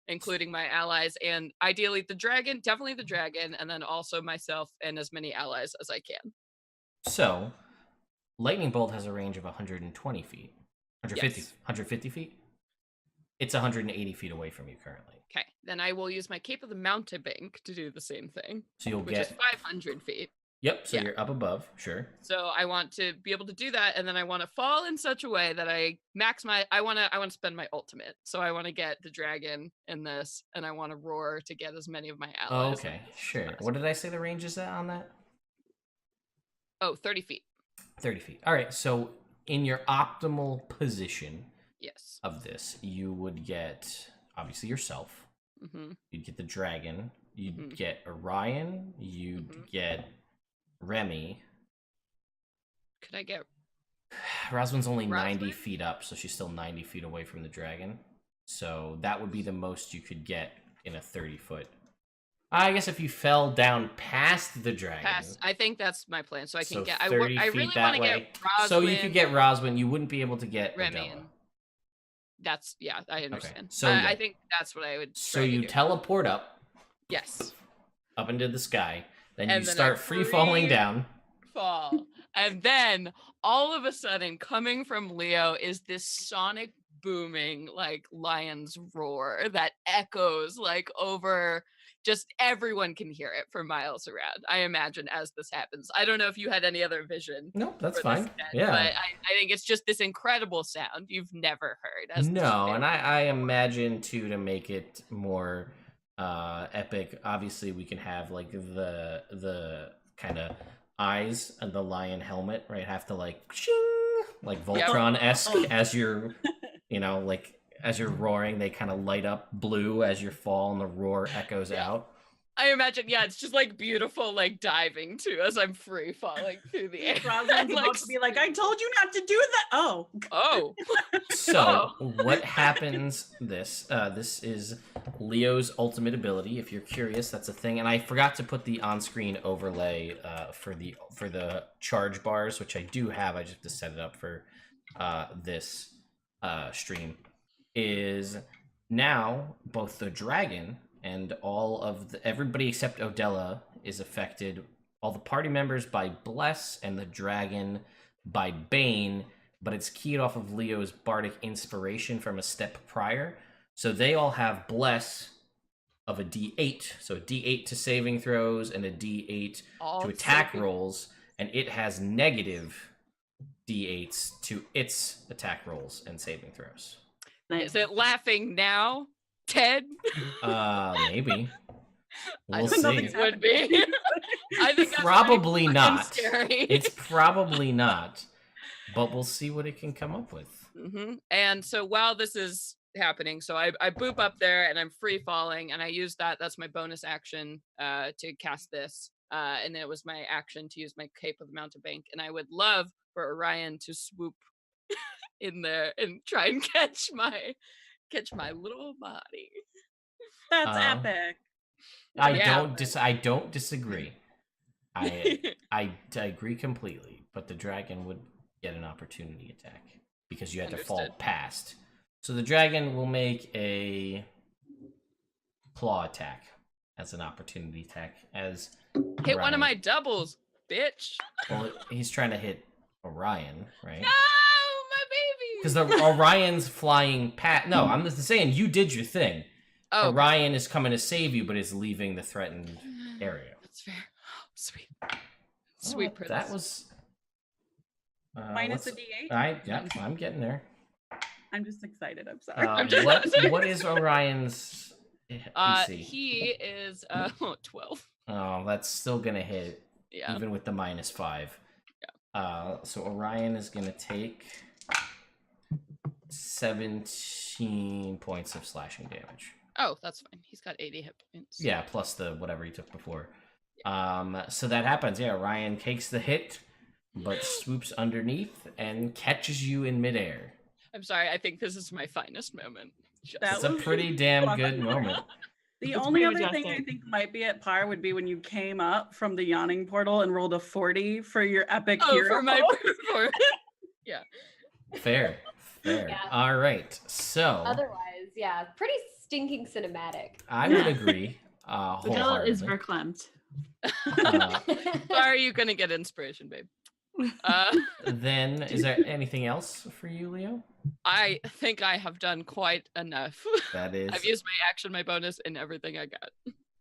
including my allies, and ideally the dragon, definitely the dragon, and then also myself and as many allies as I can. So, Lightning Bolt has a range of 120 feet. 150, Yes. 150 feet? It's 180 feet away from you currently. Okay, then I will use my Cape of the Mountebank to do the same thing, So you'll which get... is 500 feet. Yep, so yeah. you're up above, sure. So I want to be able to do that, and then I want to fall in such a way that I max my. I want to spend my ultimate. So I want to get the dragon in this, and I want to roar to get as many of my Oh, allies. okay, sure. What did I say the range is at on that? Oh, 30 feet. 30 feet. All right, so in your optimal position Yes. of this, you would get obviously yourself. You'd get the dragon. You'd get Orion. You'd get Remy. Could I get Rosalind's only Rosalind? 90 feet up, so she's still 90 feet away from the dragon. So that would be the most you could get in a 30-foot. I guess if you fell down past the dragon. I think that's my plan. So I can get. I 30 really feet want that to way. get Rosalind. So you could get Rosalind. You wouldn't be able to get Remy. Adela. That's I understand. Okay. So I think that's what I would. So try to you do. teleport up. Yes. Up into the sky. Then And you then start I free falling down. Fall. And then all of a sudden, coming from Leo is this sonic booming like lion's roar that echoes like over. Just everyone can hear it for miles around, I imagine, as this happens. I don't know if you had any other vision. No, that's for this fine. set, Yeah. But I think it's just this incredible sound you've never heard. As this No, band. and I imagine too, to make it more epic, obviously we can have like the kind of eyes and the lion helmet, right? Have to like shing, like Voltron-esque as you're, like as you're roaring, they kind of light up blue as you fall and the roar echoes out. I imagine, it's just like beautiful, like diving too, as I'm free falling through the air. Rosalind's about to be like, I told you not to do that. Oh. So what happens? This is Leo's ultimate ability. If you're curious, that's a thing. And I forgot to put the on-screen overlay for the charge bars, which I do have. I just have to set it up for this stream. Is now both the dragon and all of everybody except Odella is affected. All the party members by Bless and the dragon by Bane, but it's keyed off of Leo's bardic inspiration from a step prior. So they all have Bless of a D8, so a D8 to saving throws and a D8 to attack rolls, and it has negative D8s to its attack rolls and saving throws. Is it laughing now, Ted? Maybe. We'll think see. it would be. I think that's Probably pretty not. Scary. It's probably not, but we'll see what it can come up with. And so while this is happening, so I boop up there and I'm free falling, and I use that. That's my bonus action to cast this, and it was my action to use my Cape of the Mountebank. And I would love for Orion to swoop in there and try and catch my little body. That's epic. I don't disagree. I agree completely, but the dragon would get an opportunity attack because you had to fall past. So the dragon will make a claw attack as an opportunity attack. As hit one of my doubles, bitch. Well, he's trying to hit Orion, right? No, my baby. Because the Orion's flying past. No, I'm just saying you did your thing. Oh, Orion is coming to save you, but is leaving the threatened area. That's fair. Sweet. Sweet prince. That was minus a D8. I'm getting there. I'm just excited. I'm sorry. What is Orion's AC? He is 12. Oh, that's still gonna hit. Yeah. Even with the -5. Yeah. So Orion is gonna take 17 points of slashing damage. Oh, that's fine. He's got 80 hit points. Yeah, plus the whatever he took before. So that happens. Yeah, Orion takes the hit, but swoops underneath and catches you in midair. I'm sorry. I think this is my finest moment. It's a pretty damn good moment. The only other thing I think might be at par would be when you came up from the yawning portal and rolled a 40 for your epic hero. For my performance. Yeah. Fair. Yeah. All right. So Otherwise, yeah, pretty stinking cinematic. I would agree. Odella is verklempt. Why are you gonna get inspiration, babe? Then, is there anything else for you, Leo? I think I have done quite enough. That is. I've used my action, my bonus, and everything I got.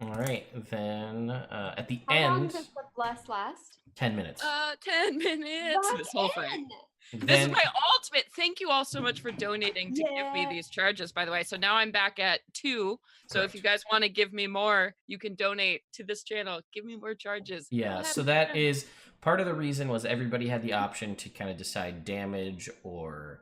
All right. Then at the How long end, does the bless last? 10 minutes. 10 minutes. The This whole thing. 10. This is my ultimate. Thank you all so much for donating to give me Yeah. these charges, by the way. So now I'm back at 2. So if Correct. you guys want to give me more, you can donate to this channel. Give me more charges. Go Yeah, ahead. so that is part of the reason was everybody had the option to kind of decide damage or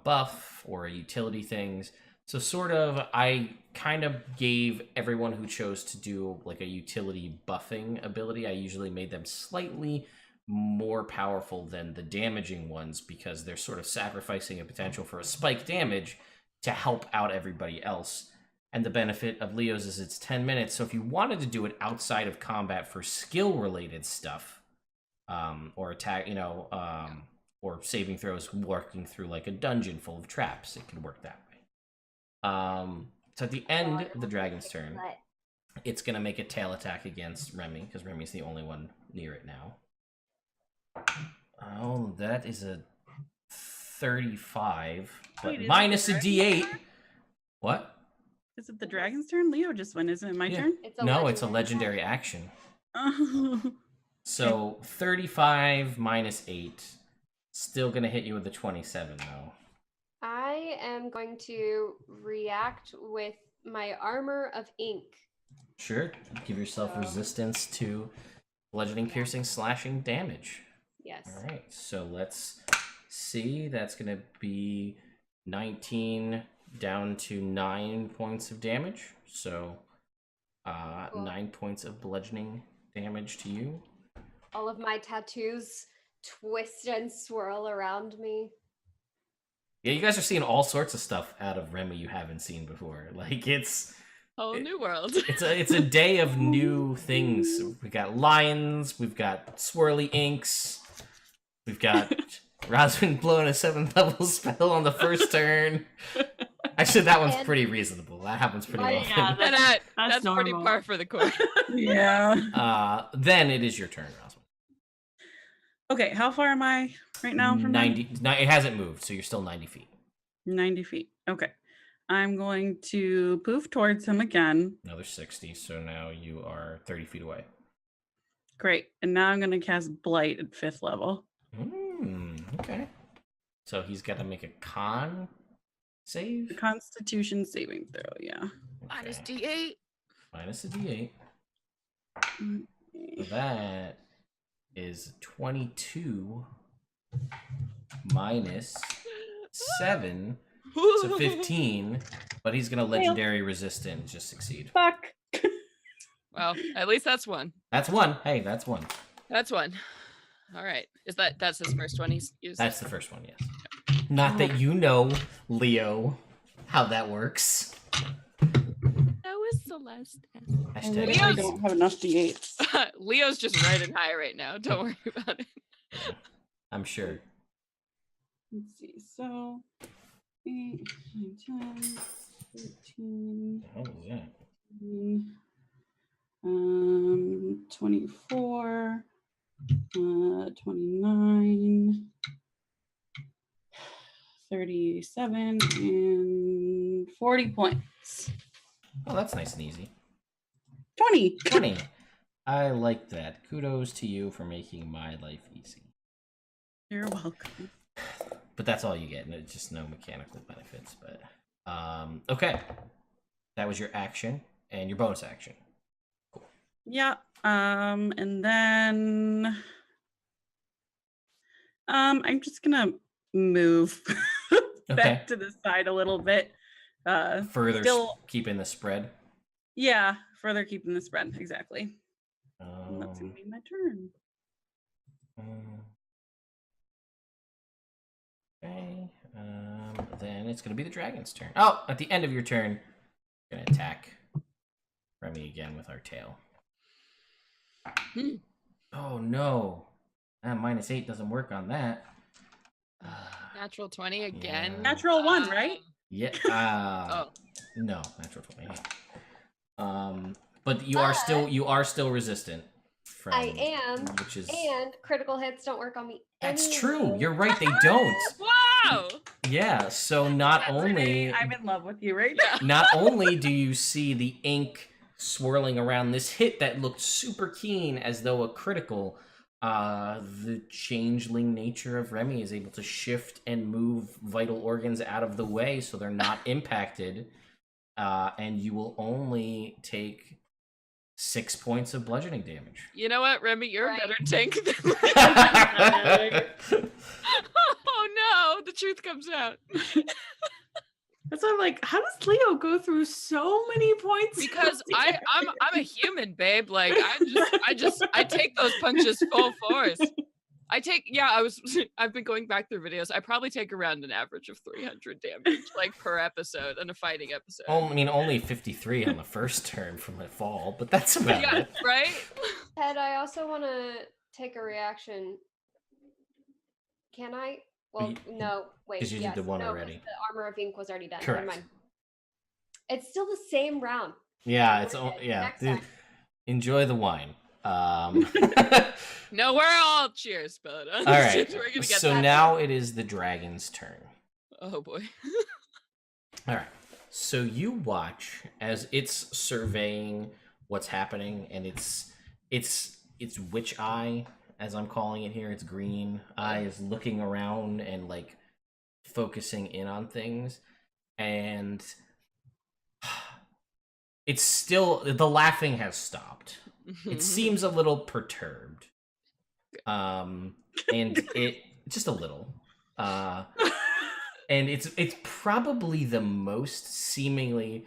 buff or utility things. So sort of, I kind of gave everyone who chose to do like a utility buffing ability. I usually made them slightly more powerful than the damaging ones because they're sort of sacrificing a potential for a spike damage to help out everybody else. And the benefit of Leo's is it's 10 minutes. So if you wanted to do it outside of combat for skill-related stuff, or attack, or saving throws, working through like a dungeon full of traps, it could work that way. So at the end of the dragon's turn, it's going to make a tail attack against Remy, because Remy's the only one near it now. Oh, that is a 35, but Wait, is it minus the a dragon's d8. turn? What? Is it the dragon's turn? Leo just went. Isn't it my Yeah. turn? No, it's a legendary action. Oh. So 35 minus 8. Still going to hit you with a 27, though. I am going to react with my armor of ink. Sure. Give yourself So- resistance to bludgeoning, piercing, slashing damage. Yes. All right. So let's see. That's going to be 19 down to 9 points of damage. So Cool. 9 points of bludgeoning damage to you. All of my tattoos twist and swirl around me. Yeah, you guys are seeing all sorts of stuff out of Remy you haven't seen before. Like it's Whole new world. it's a day of new things. We got lions, we've got swirly inks, we've got Rosalind blowing a 7th level spell on the first turn. Actually, that one's And- pretty reasonable. That happens pretty Oh, often. yeah, That's pretty normal. par for the course. Yeah. Then it is your turn, Rosalind. Okay, how far am I right now from 90. It hasn't moved, so you're still 90 feet. 90 feet. Okay. I'm going to poof towards him again. Another 60, so now you are 30 feet away. Great. And now I'm going to cast Blight at 5th level. Okay. So he's got to make a con save? Constitution saving throw, yeah. Minus Okay. D8. Minus a d8. Okay. That is 22 minus 7, so 15. But he's gonna legendary resist it and just succeed. Fuck. Well, at least that's one. That's one. Hey, that's one. That's one. All right. That's his first one he's used? That's the first one, yes. Not that you know, Leo, how that works. That was Celeste. I Hashtag literally Leo's- don't have enough d8s. Leo's just riding high right now. Don't worry about it. I'm sure. Let's see. So 8, 9, 10, 13, What was that? 24, 29, 37, and 40 points. Oh, that's nice and easy. 20. 20. I like that. Kudos to you for making my life easy. You're welcome. But that's all you get. It's just no mechanical benefits. But okay, that was your action and your bonus action. Yeah. And then I'm just gonna move Okay. back to the side a little bit. Further Still- keeping the spread. Yeah, further keeping the spread, exactly. And that's gonna Um, be my turn. Okay. Then it's gonna be the dragon's turn. Oh, at the end of your turn, gonna attack Remy again with our tail. Hmm. Oh no, that -8 doesn't work on that. Natural 20 again. Yeah. Natural 1, right? Yeah. Oh. No, natural 20. But you are still resistant. From, I am, Which is and critical hits don't work on me. that's anyway. true. You're right. They don't. Wow. Yeah. So not only I'm in love with you right now. not only do you see the ink swirling around this hit that looked super keen as though a critical, The changeling nature of Remy is able to shift and move vital organs out of the way so they're not impacted, and you will only take 6 points of bludgeoning damage. You know what, Remy? You're Right. a better tank than Oh no, the truth comes out. That's why I'm like, how does Leo go through so many points? Because I'm a human, babe. Like I take those punches full force. I've been going back through videos. I probably take around an average of 300 damage, like per episode in a fighting episode. Only 53 on the first turn from the fall, but that's about Yeah, it. right? Ted, I also want to take a reaction. Can I? Well, no. Wait. 'cause you did the one no, 'cause already. The Armor of Ink was already done. Correct. Never mind. It's still the same round. Yeah, Next dude, time. enjoy the wine. No, we're all cheers, but All right. we're gonna get So that. now it is the dragon's turn. Oh boy. All right. So you watch as it's surveying what's happening, and it's witch eye, as I'm calling it here. It's green eye is looking around and like focusing in on things, and it's still, the laughing has stopped. It seems a little perturbed, and it just a little, and it's probably the most seemingly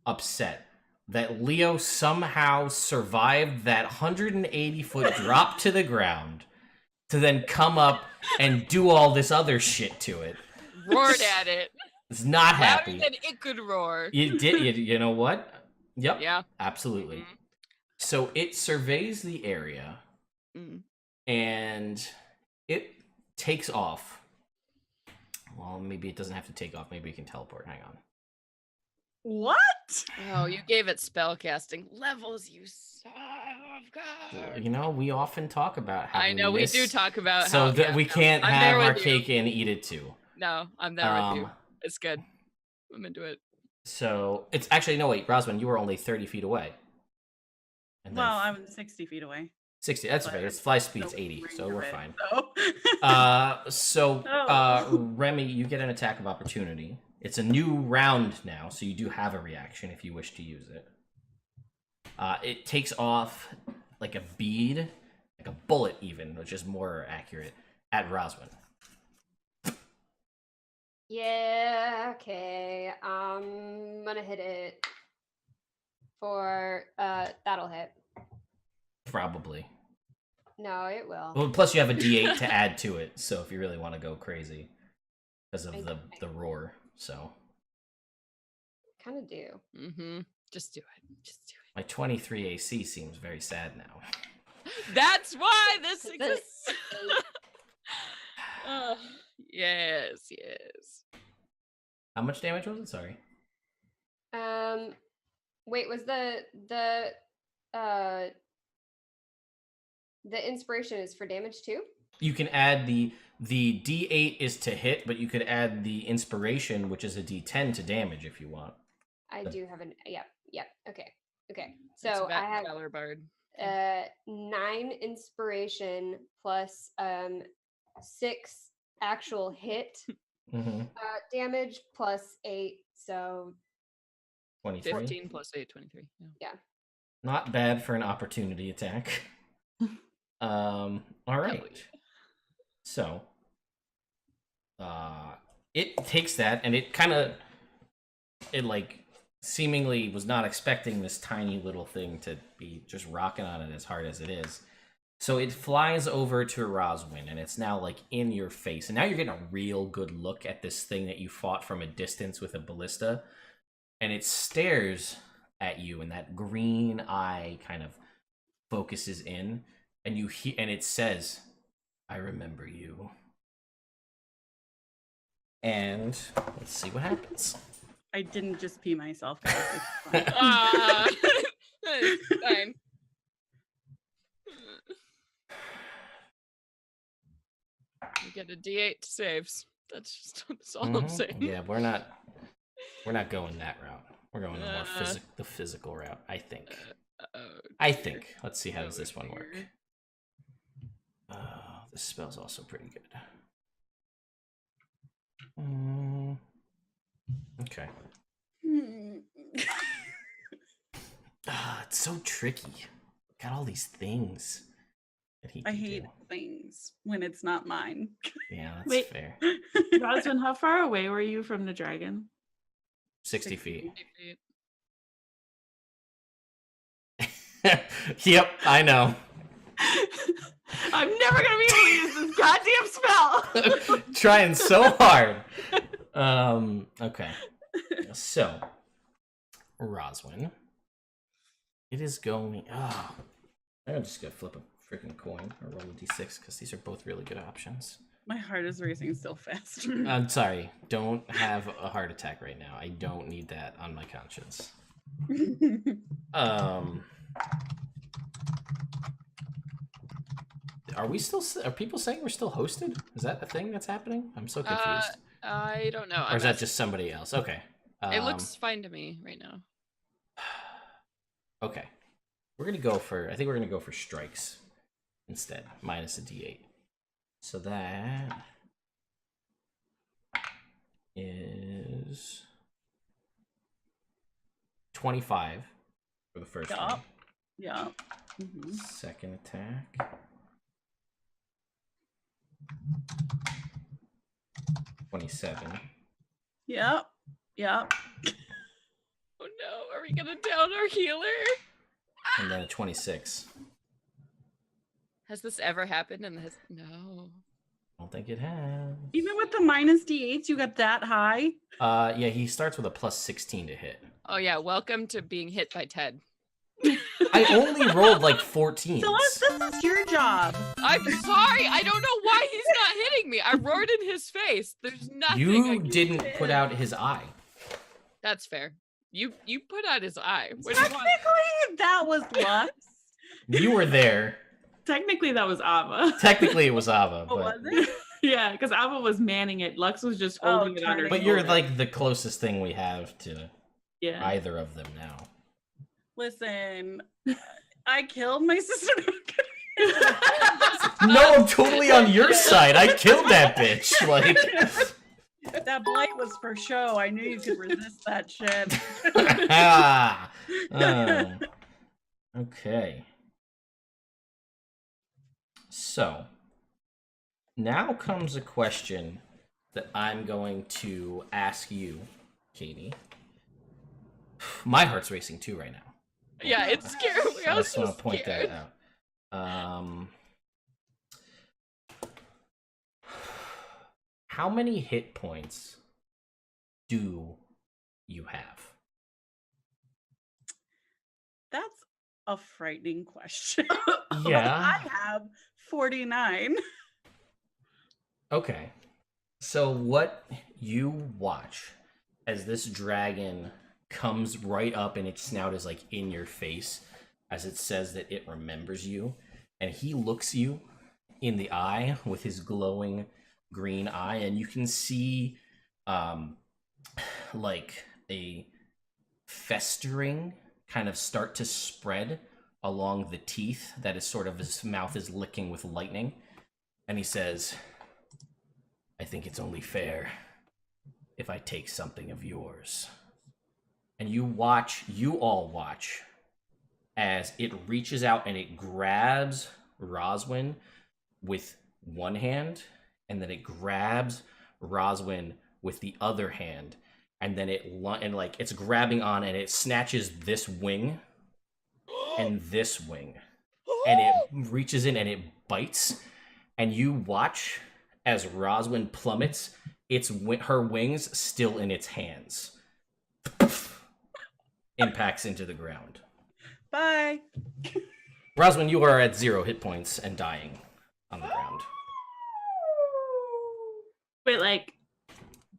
upset that Leo somehow survived that 180-foot drop to the ground to then come up and do all this other shit to it. roared at it. It's not Louder happy. than it could roar. You did. You know what? Yep. Yeah. Absolutely. Mhm. So it surveys the area Mm. and it takes off. Well, maybe it doesn't have to take off. Maybe it can teleport. Hang on. What? Oh, you gave it spellcasting levels, you son of God. You know, we often talk about how I know we do talk about so how that yeah, we no, can't I'm have there our with you. cake and eat it too. No, I'm there with you. It's good. I'm into it. So it's actually, no, wait, Rosman, you were only 30 feet away. And then Well, I'm 60 feet away. 60. That's but okay. Its fly speed's no 80, so range we're of it, fine. So. Remy, you get an attack of opportunity. It's a new round now, so you do have a reaction if you wish to use it. It takes off like a bead, like a bullet even, which is more accurate, at Rosman. Yeah, okay. I'm gonna hit it for that'll hit. Probably. No, it will. Well, plus you have a D8 to add to it, so if you really want to go crazy because of the roar, so. Kind of do. Mm-hmm. Just do it. Just do it. My 23 AC seems very sad now. That's why this The exists. Oh, yes, yes. How much damage was it? Sorry. Wait, was the inspiration is for damage too? You can add the D8 is to hit, but you could add the inspiration, which is a D10 to damage if you want. I do have an yep. Okay. It's So I have Valor Bard. 9 inspiration plus 6 actual hit Mm-hmm. damage plus 8, so 23. 15 plus 8, 23. Yeah. Not bad for an opportunity attack. All right. So, it takes that, and it like seemingly was not expecting this tiny little thing to be just rocking on it as hard as it is. So it flies over to Roswin, and it's now like in your face. And now you're getting a real good look at this thing that you fought from a distance with a ballista. And it stares at you, and that green eye kind of focuses in, and you hear, and it says, "I remember you." And let's see what happens. I didn't just pee myself, guys. It's fine. It's fine. You get a D8 to saves. That's all I'm Mhm. saying. Yeah, we're not going that route. We're going the more Uh, the physical route, I think. Oh, I dear. think. Let's see, how does Oh, this one work? dear. This spell's also pretty good. Okay. It's so tricky. Got all these things that he I can hate do. things when it's not mine. Yeah, that's Wait. fair. Roswin, how far away were you from the dragon? 60 feet. Feet. Yep, I know. I'm never gonna be able to use this goddamn spell. Trying so hard. Okay. So, Roswin. It is going. Oh, I'm just gonna flip a freaking coin or roll a d6 because these are both really good options. My heart is racing so fast. I'm sorry. Don't have a heart attack right now. I don't need that on my conscience. Are we still? Are people saying we're still hosted? Is that a thing that's happening? I'm so confused. I don't know. Or is that just somebody else? Okay. It looks fine to me right now. Okay. We're gonna go for. I think we're gonna go for strikes instead, minus a d8. So that is 25 for the first one. Yeah. Second attack. 27. Yep. Oh no, are we gonna down our healer? And then a 26. Has this ever happened in this? No. I don't think it has. Even with the minus d8s, you got that high? Yeah, he starts with a plus 16 to hit. Oh yeah, welcome to being hit by Ted. I only rolled like 14. Celeste, this is your job. I'm sorry, I don't know why he's not hitting me. I roared in his face. There's nothing. I You can didn't do. put out his eye. That's fair. You put out his eye. What do you want? Technically, that was Lux. You were there. Technically, that was Ava. Technically, it was Ava, Oh, but was it? Yeah, because Ava was manning it. Lux was just Oh, holding it on her. turning. but you're shoulder. like the closest thing we have to yeah. either of them now. Listen, I killed my sister. No, I'm totally on your side. I killed that bitch. Like, That blight was for show. I knew you could resist that shit. Okay. So, now comes a question that I'm going to ask you, Katie. My heart's racing too right now. Yeah, it's scary. I I was just so want to point scared. that out. How many hit points do you have? That's a frightening question. Yeah. I have 49. Okay. So what you watch as this dragon comes right up and its snout is like in your face as it says that it remembers you, and he looks you in the eye with his glowing green eye, and you can see like a festering kind of start to spread along the teeth that is sort of his mouth is licking with lightning, and he says, I think it's only fair if I take something of yours. And you all watch as it reaches out and it grabs Roswin with one hand, and then it grabs Roswin with the other hand, and then it's grabbing on, and it snatches this wing and this wing, and it reaches in and it bites, and you watch as Roswin plummets, her wings still in its hands. Impacts into the ground. Bye. Roswin, you are at 0 hit points and dying on the ground. Wait, like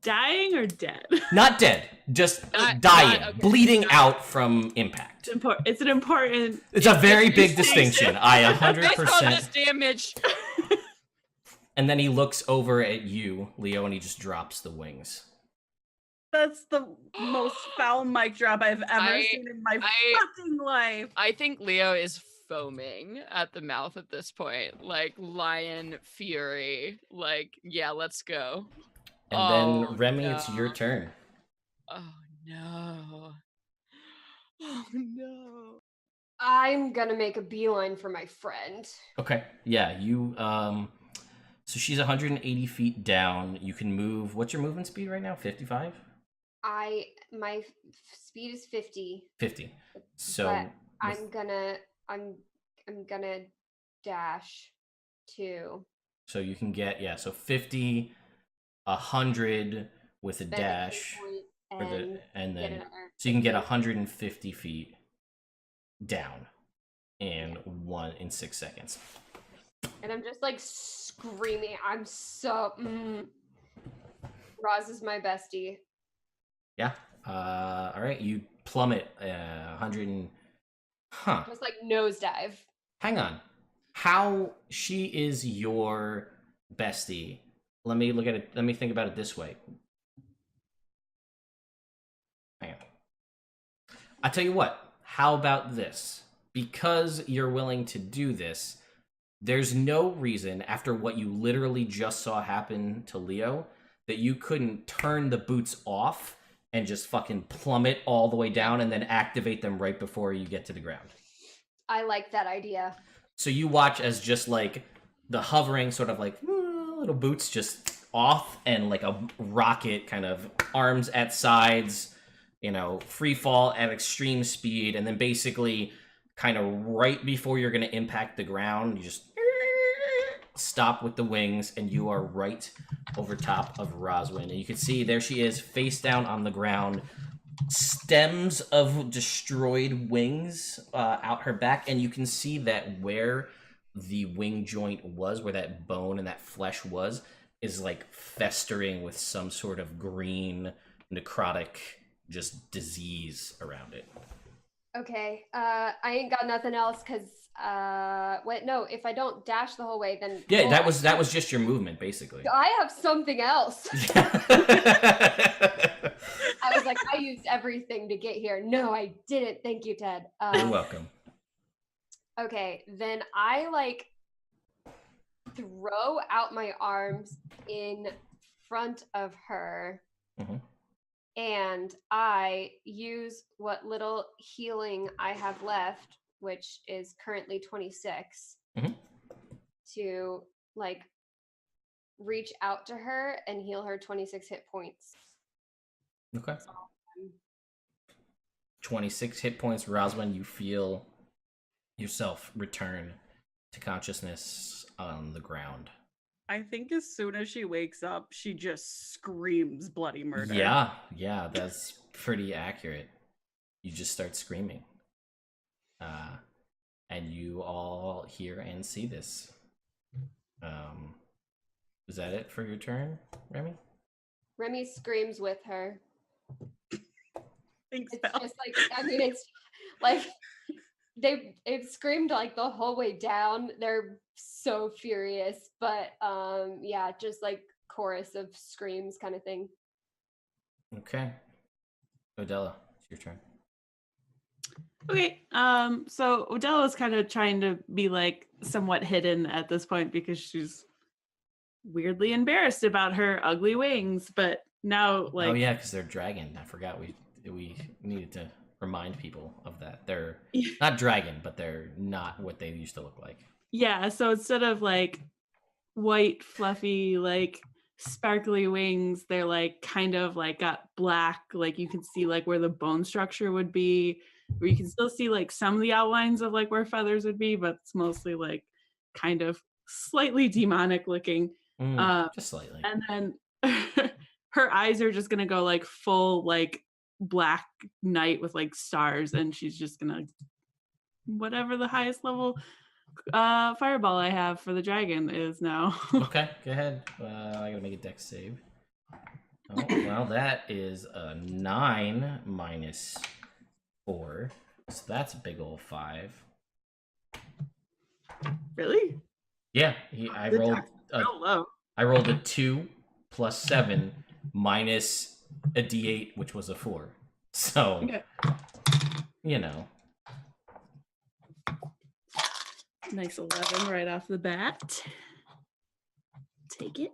dying or dead? Not dead, just Not- dying, okay. bleeding out from impact. It's an important. It's a very big distinction. I Based on this 100%. damage. And then he looks over at you, Leo, and he just drops the wings. That's the most foul mic drop I've ever I- seen in my I- fucking life. I think Leo is foaming at the mouth at this point, like lion fury. Like, yeah, let's go. And then Remy, it's your turn. Oh no. Oh no. I'm gonna make a beeline for my friend. Okay. Yeah, you so she's 180 feet down. You can move. What's your movement speed right now? 55? My speed is 50. 50. So but I'm gonna dash too. So you can get, yeah, so 50, 100 with a dash. And then so you can get 150 feet down in 6 seconds. And I'm just like screaming. I'm so Roz is my bestie. Yeah. All right, you plummet 100 and Just like nosedive. Hang on. How she is your bestie? Let me look at it. Let me think about it this way. Hang on. I tell you what. How about this? Because you're willing to do this, there's no reason, after what you literally just saw happen to Leo, that you couldn't turn the boots off and just fucking plummet all the way down and then activate them right before you get to the ground. I like that idea. So you watch as just like the hovering sort of like little boots just off and like a rocket kind of arms at sides, you know, free fall at extreme speed. And then basically kind of right before you're going to impact the ground, you just stop with the wings and you are right over top of Roswin. And you can see there she is face down on the ground, stems of destroyed wings out her back, and you can see that where the wing joint was, where that bone and that flesh was, is like festering with some sort of green necrotic just disease around it. Okay, I ain't got nothing else because wait, no, if I don't dash the whole way, then Yeah, that was just your movement basically. I have something else. I was like, I used everything to get here. No, I didn't. Thank you, Ted. You're welcome. Okay, then I like throw out my arms in front of her. Mhm. And I use what little healing I have left, which is currently 26, to like reach out to her and heal her 26 hit points. Okay. 26 hit points, Roswin. You feel yourself return to consciousness on the ground. I think as soon as she wakes up, she just screams bloody murder. Yeah, that's pretty accurate. You just start screaming. And you all hear and see this. Is that it for your turn, Remy? Remy screams with her. Thanks, It's Belle. just like, I mean, it's like they've screamed like the whole way down. They're so furious, but yeah, just like chorus of screams kind of thing. Okay. Odella, it's your turn. Okay, so Odella's kind of trying to be like somewhat hidden at this point because she's weirdly embarrassed about her ugly wings, but now like Oh yeah, because they're dragon. I forgot we needed to remind people of that. They're not dragon, but they're not what they used to look like. Yeah, so instead of like white, fluffy, like sparkly wings, they're like kind of like got black, like you can see like where the bone structure would be, where you can still see like some of the outlines of like where feathers would be, but it's mostly like kind of slightly demonic looking. Just slightly. And then her eyes are just gonna go like full like black night with like stars, and she's just gonna whatever the highest level fireball I have for the dragon is now. Okay, go ahead. I gotta make a dex save. Oh, well, that is a 9 minus 4, so that's a big old 5. Really? Yeah, I rolled Oh, low. I rolled a 2 plus 7 minus a d8, which was a 4. So, Okay. you know. Nice 11 right off the bat. Take it.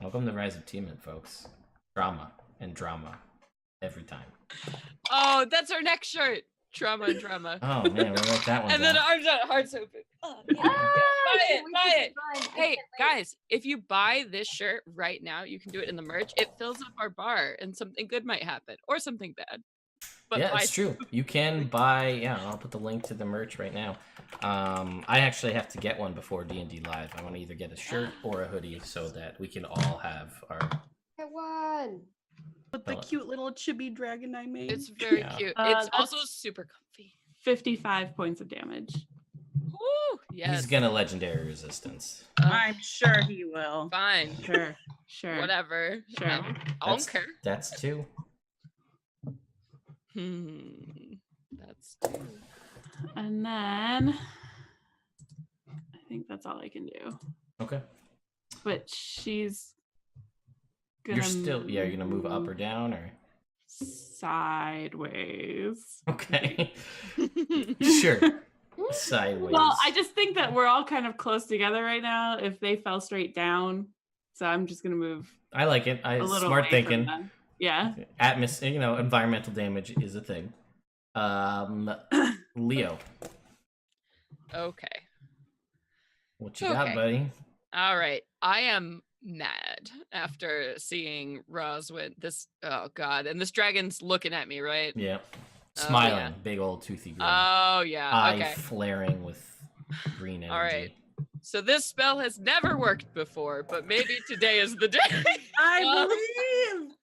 Welcome to Rise of Tiamat, folks. Drama and drama every time. Oh, that's our next shirt. Trauma and drama. Oh man, we wrote that one And down. then arms out, hearts open. Oh, yeah. Buy it. Hey, guys, if you buy this shirt right now, you can do it in the merch. It fills up our bar and something good might happen or something bad. But Yeah, buy it's true. You can buy. Yeah, I'll put the link to the merch right now. I actually have to get one before D&D Live. I want to either get a shirt or a hoodie so that we can all have our. Get one. With the cute little chibi dragon I made. It's very Yeah. cute. That's It's also super comfy. 55 points of damage. Woo! Yes. He's gonna legendary resistance. I'm sure he will. Fine. Sure. Whatever. Sure. I don't care. That's 2. That's 2. And then I think that's all I can do. Okay. But she's gonna You're still. Yeah, you're gonna move up or down or. sideways. Okay. Sure. Sideways. Well, I just think that we're all kind of close together right now if they fell straight down. So I'm just gonna move I like it. a little Smart away from thinking. them. Yeah. Environmental damage is a thing. Leo, Okay. what you got, Okay. buddy? All right. I am mad after seeing Roswin. This, oh God. And this dragon's looking at me, right? Yeah. Oh, Smiling, yeah. big old toothy grin. Oh, yeah. Eye Okay. flaring with green energy. All right. So this spell has never worked before, but maybe today is the day. I Um, believe.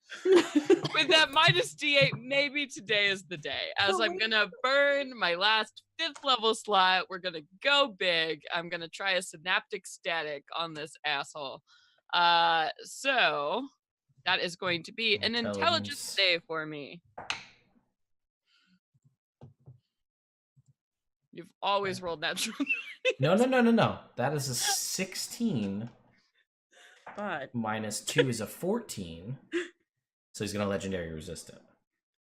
With that minus D8, maybe today is the day. As I'm gonna burn my last 5th level slot, we're gonna go big. I'm gonna try a synaptic static on this asshole. So that is going to be an intelligence Intelligence. save for me. You've always rolled natural. No. That is a 16 But minus 2 is a 14. So he's gonna legendary resist it.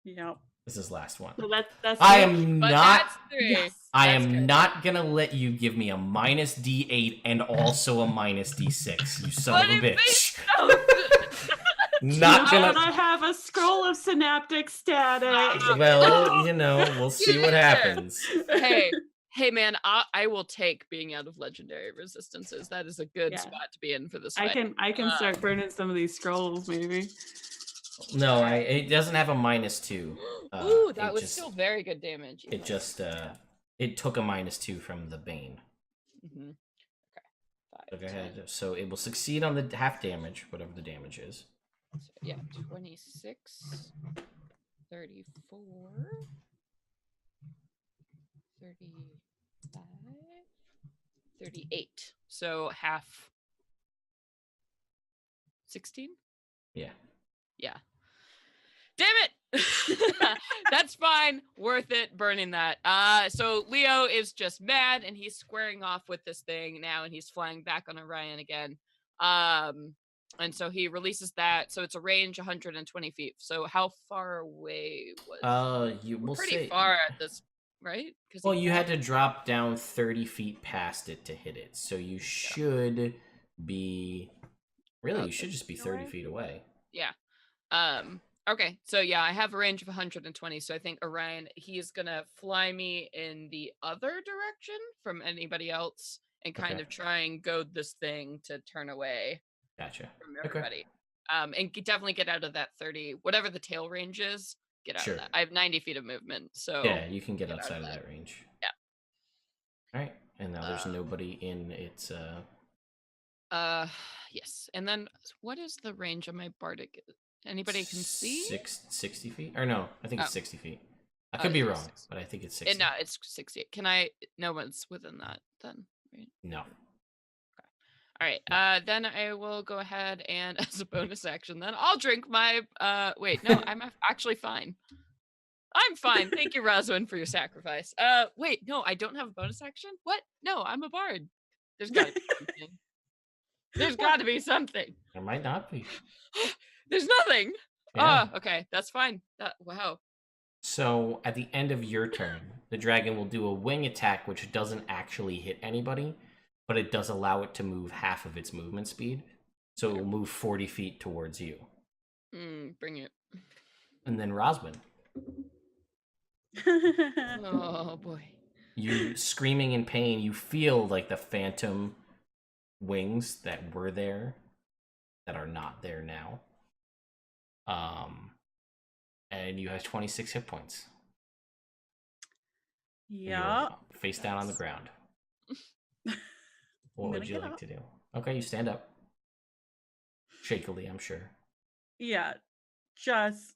yep. This is last one. So that's I it. am But not. that's 3. Yes. I That's am good. not gonna let you give me a minus D8 and also a minus D6. You son But of a it bitch. makes Not Now gonna. I have a scroll of synaptic static. Well, we'll see what happens. Hey, man, I will take being out of legendary resistances. That is a good Yeah. spot to be in for this I fight. can start burning some of these scrolls maybe. No, it doesn't have a minus 2. Ooh, that it was just, still very good damage. It just it took a minus 2 from the Bane. Mm-hmm. Okay. So go ahead. So it will succeed on the half damage, whatever the damage is. So, yeah, 26, 34, 35, 38. So half 16? Yeah. Yeah. Damn it! That's fine. Worth it burning that. So Leo is just mad and he's squaring off with this thing now and he's flying back on Orion again. And so he releases that. So it's a range 120 feet. So how far away was You We're will pretty say. far at this, right? Well, you had to drop down 30 feet past it to hit it, so you should be. Really, you should just be 30 feet away. Yeah. Okay, so yeah, I have a range of 120, so I think Orion, he's gonna fly me in the other direction from anybody else and kind Okay. of try and goad this thing to turn away Gotcha. from Okay. everybody. And definitely get out of that 30, whatever the tail range is, get out Sure. of that. I have 90 feet of movement, so Yeah, you can get get out outside of of that. that range. Yeah. All right, and now there's nobody in its. yes. And then what is the range of my bardic? Anybody can see? 60 feet? Or no, I think it's Oh. 60 feet. I could be yeah, wrong, 60. but I think it's 60. No, it's 60. Can I? No one's within that then, right? No. All right. Then I will go ahead and as a bonus action, then I'll drink my. Wait, no, I'm actually fine. I'm fine. Thank you, Roswin, for your sacrifice. Wait, no, I don't have a bonus action. What? No, I'm a bard. There's got to be something. There's got to be something. There might not be. There's nothing. Yeah. Oh, okay, that's fine. Wow. So at the end of your turn, the dragon will do a wing attack, which doesn't actually hit anybody, but it does allow it to move half of its movement speed. So it will move 40 feet towards you. Bring it. And then Roswin, Oh boy. you screaming in pain, you feel like the phantom wings that were there that are not there now. And you have 26 hit points. And Yeah. you're face down on the ground. What would you like to do? Okay, you stand up. Shakily, I'm sure. Yeah. Just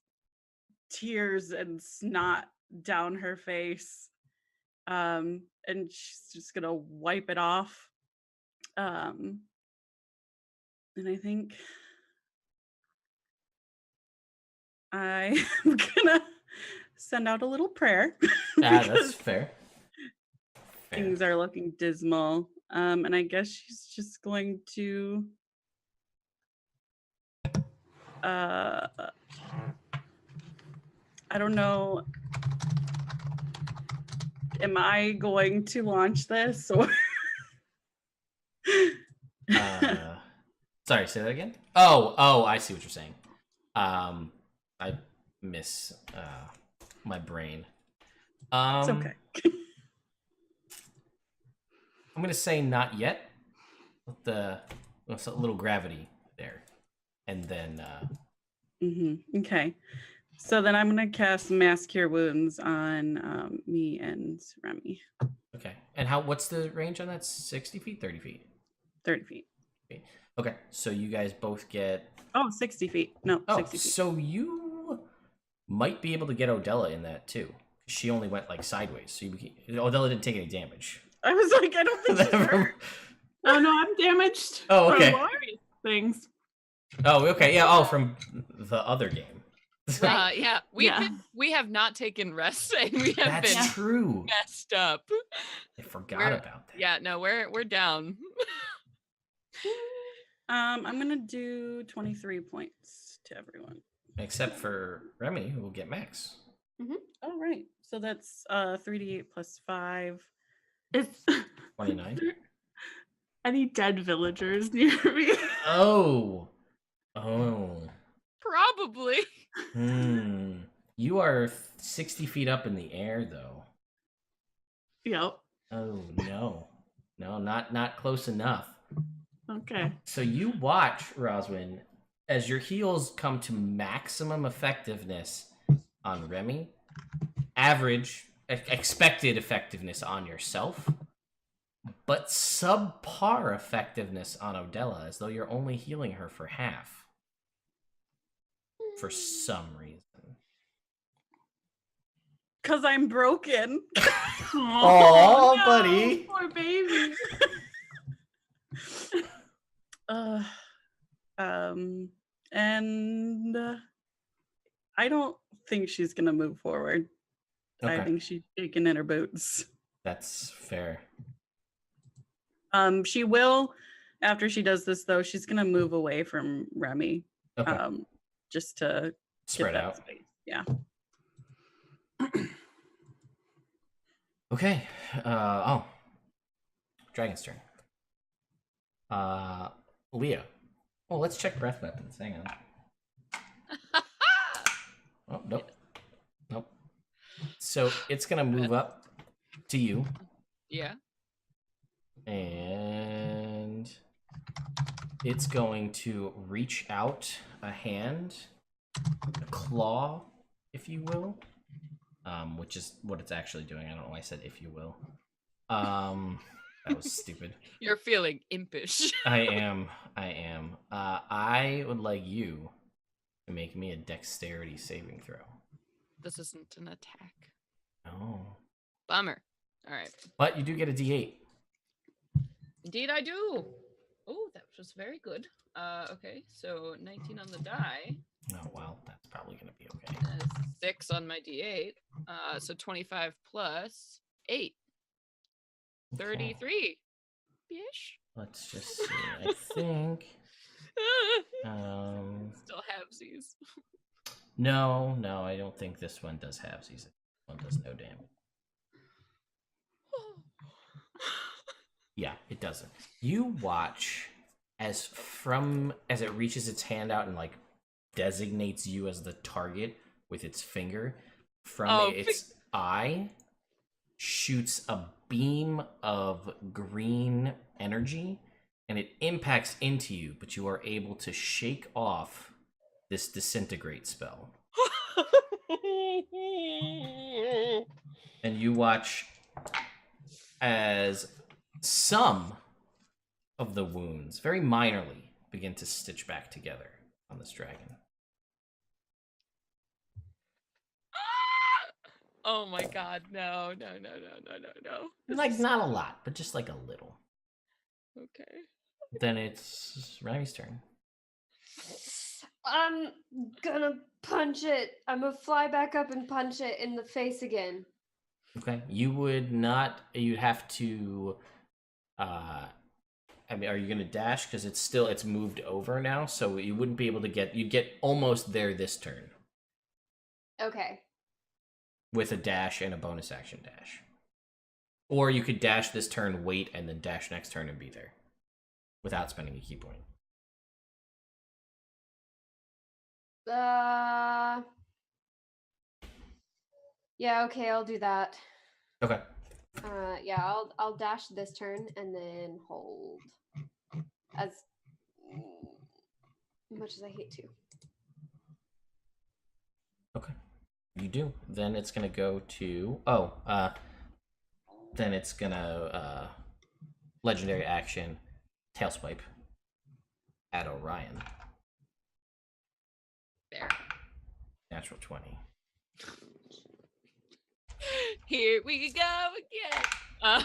tears and snot down her face. And she's just gonna wipe it off. And I think I am gonna send out a little prayer. That's because fair. things are looking dismal. And I guess she's just going to I don't know. Am I going to launch this or Sorry, say that again. Oh, I see what you're saying. I miss my brain. it's okay. I'm gonna say not yet. With a little gravity there, and then Okay. So then I'm gonna cast Mass Cure Wounds on me and Remy. okay. And what's the range on that? 60 feet, 30 feet? 30 feet. Okay, so you guys both get. Oh, 60 feet. No, Oh, 60 feet. so you might be able to get Odella in that too. She only went like sideways, so Odella didn't take any damage. I was like, I don't think she's hurt. Oh no, I'm damaged. Oh, okay. From various things. Oh, okay. Yeah. Oh, from the other game. Yeah, we have not taken rest and we have That's been true. messed up. I forgot about that. Yeah, no, we're down. I'm gonna do 23 points to everyone. Except for Remy, who will get max. Oh, right. So that's 3d8 plus 5. It's 29. any dead villagers near me? Oh. Probably. You are 60 feet up in the air, though. Yep. Oh no, not close enough. Okay. So you watch, Roswin, as your heals come to maximum effectiveness on Remy, average expected effectiveness on yourself, but subpar effectiveness on Odella, as though you're only healing her for half. For some reason. Because I'm broken. Aw, no, buddy. Poor baby. And I don't think she's gonna move forward. Okay. I think she's shaking in her boots. That's fair. She will, after she does this though, she's gonna move away from Remy. Okay. Just to Spread get that out. space. Yeah. Okay. Dragon's turn. Leah. Oh, let's check breath weapons. Hang on. Oh, nope. So it's gonna move up to you, Yeah. and it's going to reach out a hand, a claw, if you will, which is what it's actually doing. I don't know why I said if you will. That was stupid. You're feeling impish. I am. I would like you to make me a dexterity saving throw. This isn't an attack. No. Bummer. All right. But you do get a D8. Indeed, I do. Oh, that was very good. Okay, so 19 on the die. Oh, well, that's probably going to be okay. 6 on my D8. So 25 plus 8. 33. Bish. Let's just see. I think. Still have these. No, I don't think this one does halvesies. This one does no damage. Yeah, it doesn't. You watch as it reaches its hand out and like designates you as the target with its finger, from its eye shoots a beam of green energy and it impacts into you, but you are able to shake off this disintegrate spell. And you watch as some of the wounds, very minorly, begin to stitch back together on this dragon. Oh my god, no. Like, not a lot, but just like a little. Okay. Then it's Remy's turn. I'm gonna punch it. I'm gonna fly back up and punch it in the face again. Okay. You'd have to, I mean, are you going to dash? Because it's moved over now, so you wouldn't be able to you'd get almost there this turn. Okay. With a dash and a bonus action dash. Or you could dash this turn, wait, and then dash next turn and be there. Without spending a key point. Yeah, okay, I'll do that. Okay. Yeah, I'll dash this turn and then hold. As much as I hate to. Okay. You do. Then it's gonna go to then it's gonna legendary action tailswipe at Orion. There. Natural 20. Here we go again.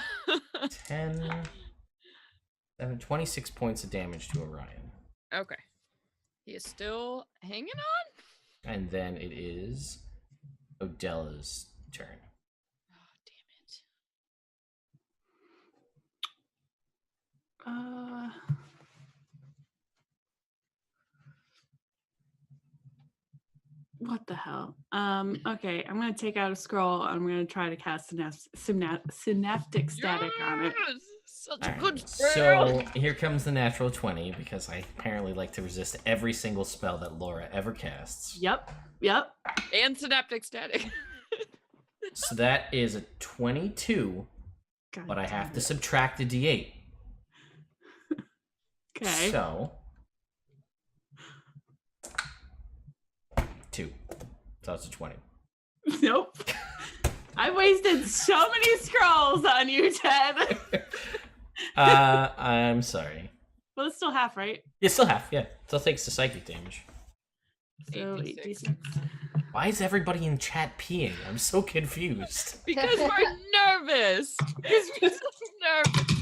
10 7 26 points of damage to Orion. Okay. He is still hanging on? And then it is Odella's turn. Oh, damn it. What the hell? Okay, I'm gonna take out a scroll. I'm gonna try to cast synaptic static on it. Yes! Such All a good right, spell. so here comes the natural 20, because I apparently like to resist every single spell that Laura ever casts. Yep. And synaptic static. So that is a 22, God but I have damn to it. subtract a d8. Okay. So 2. So that's a 20. Nope. I wasted so many scrolls on you, Ted. I'm sorry. Well, it's still half, right? You still have, yeah. Still takes the psychic damage. So 86. 86. Why is everybody in chat peeing? I'm so confused. Because we're nervous. Because we're so nervous.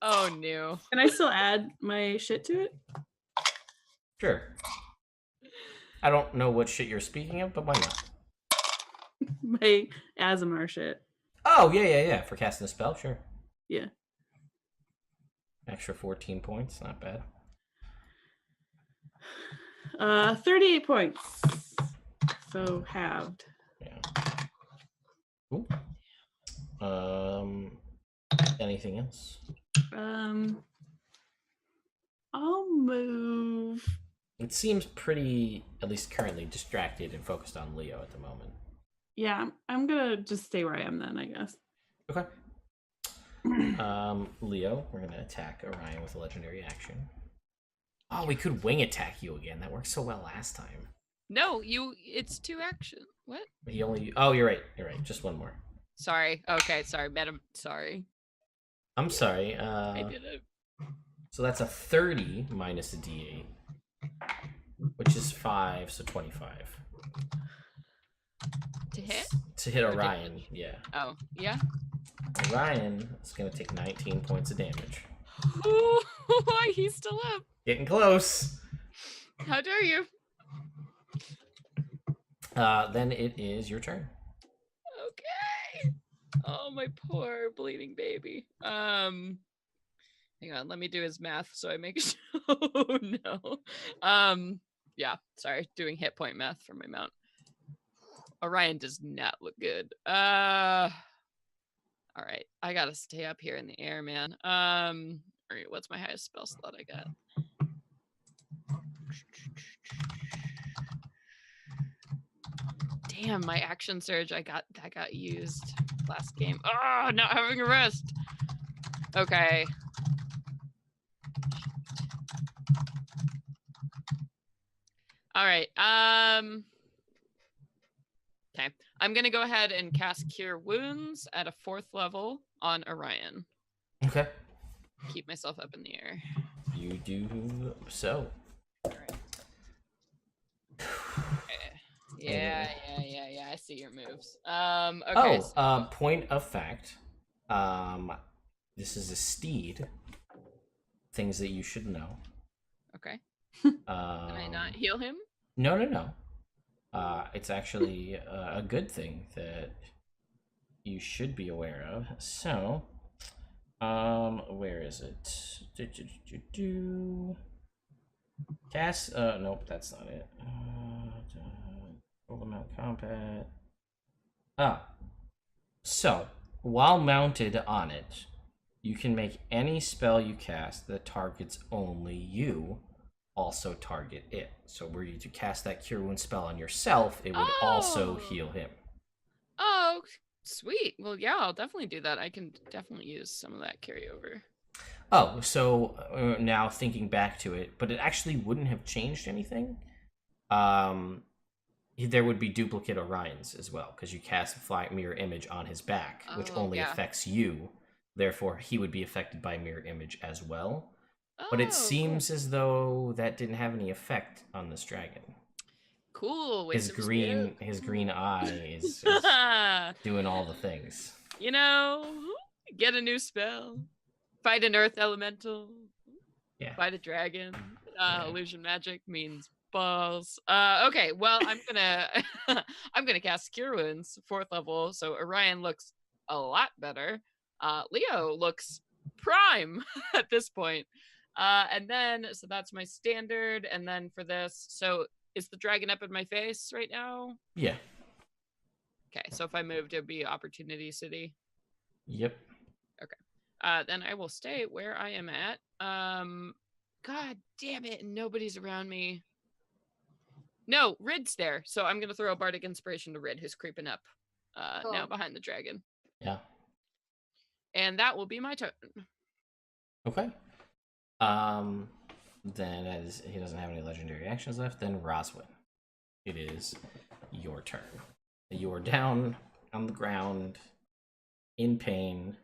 Oh no. Can I still add my shit to it? Sure. I don't know what shit you're speaking of, but why not? My Azamar shit. Oh, yeah. For casting a spell, sure. Yeah. Extra 14 points, not bad. 38 points. So halved. Yeah. Cool. Anything else? I'll move. It seems pretty, at least currently, distracted and focused on Leo at the moment. Yeah, I'm gonna just stay where I am then, I guess. Okay. Leo, we're gonna attack Orion with a legendary action. Oh, we could wing attack you again. That worked so well last time. No, it's 2 action. What? He only. Oh, you're right. Just one more. Sorry. Okay, sorry. Madam, sorry. I'm sorry. I did it. So that's a 30 minus a d8, which is 5, so 25. To hit? To hit Or Orion, yeah. Oh, yeah. Orion is going to take 19 points of damage. Ooh, he's still up. Getting close. How dare you? Then it is your turn. Okay. Oh, my poor bleeding baby. Hang on, let me do his math so I make sure. Oh no. Yeah, sorry, doing hit point math for my mount. Orion does not look good. All right, I gotta stay up here in the air, man. All right, what's my highest spell slot I got? Damn, my action surge that got used last game. Oh, not having a rest. Okay. All right. Okay. I'm gonna go ahead and cast Cure Wounds at a 4th level on Orion. Okay. Keep myself up in the air. You do so. All right. Okay. Yeah. I see your moves. Okay. Point of fact. This is a steed. Things that you should know. Okay. Can I not heal him? No. It's actually a good thing that you should be aware of. So, where is it? Cast. Nope, that's not it. Roll them out combat. So while mounted on it, you can make any spell you cast that targets only you also target it. So were you to cast that Cure Wound spell on yourself, it would also heal him. Oh, sweet. Well, yeah, I'll definitely do that. I can definitely use some of that carryover. Oh, so now thinking back to it, but it actually wouldn't have changed anything. There would be duplicate Orions as well, because you cast Fly Mirror Image on his back, which only affects you. Therefore, he would be affected by Mirror Image as well. But it seems as though that didn't have any effect on this dragon. Cool. His green eye is doing all the things. You know, get a new spell. Fight an earth elemental. Yeah. Fight a dragon. Illusion magic means balls. Okay, well, I'm gonna cast Cure Wounds 4th level, so Orion looks a lot better. Leo looks prime at this point. And then, so that's my standard. And then for this, so is the dragon up in my face right now? Yeah. Okay, so if I moved, it'd be Opportunity City. Yep. Okay. Then I will stay where I am at. God damn it, nobody's around me. No, Rid's there. So I'm going to throw a Bardic Inspiration to Rid, who's creeping up now behind the dragon. Yeah. And that will be my turn. Okay. Then as he doesn't have any legendary actions left, then Roswin. It is your turn. You're down on the ground, in pain,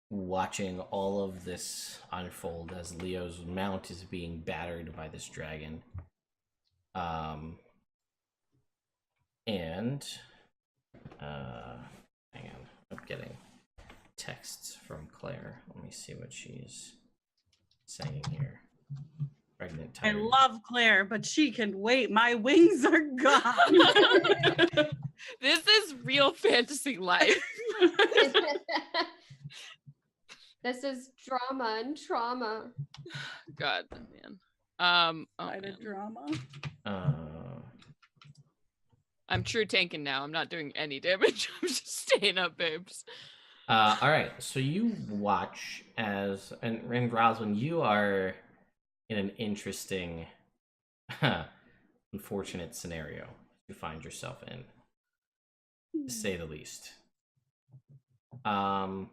watching all of this unfold as Leo's mount is being battered by this dragon. Hang on, I'm getting texts from Claire. Let me see what she's saying here. Pregnant I tired. love Claire, but she can wait. My wings are gone. This is real fantasy life. This is drama and trauma. God, man. Quite a drama. I'm true tanking now. I'm not doing any damage. I'm just staying up, babes. All right, so you watch as, and Roswin, you are in an interesting, unfortunate scenario you find yourself in, to say the least. And,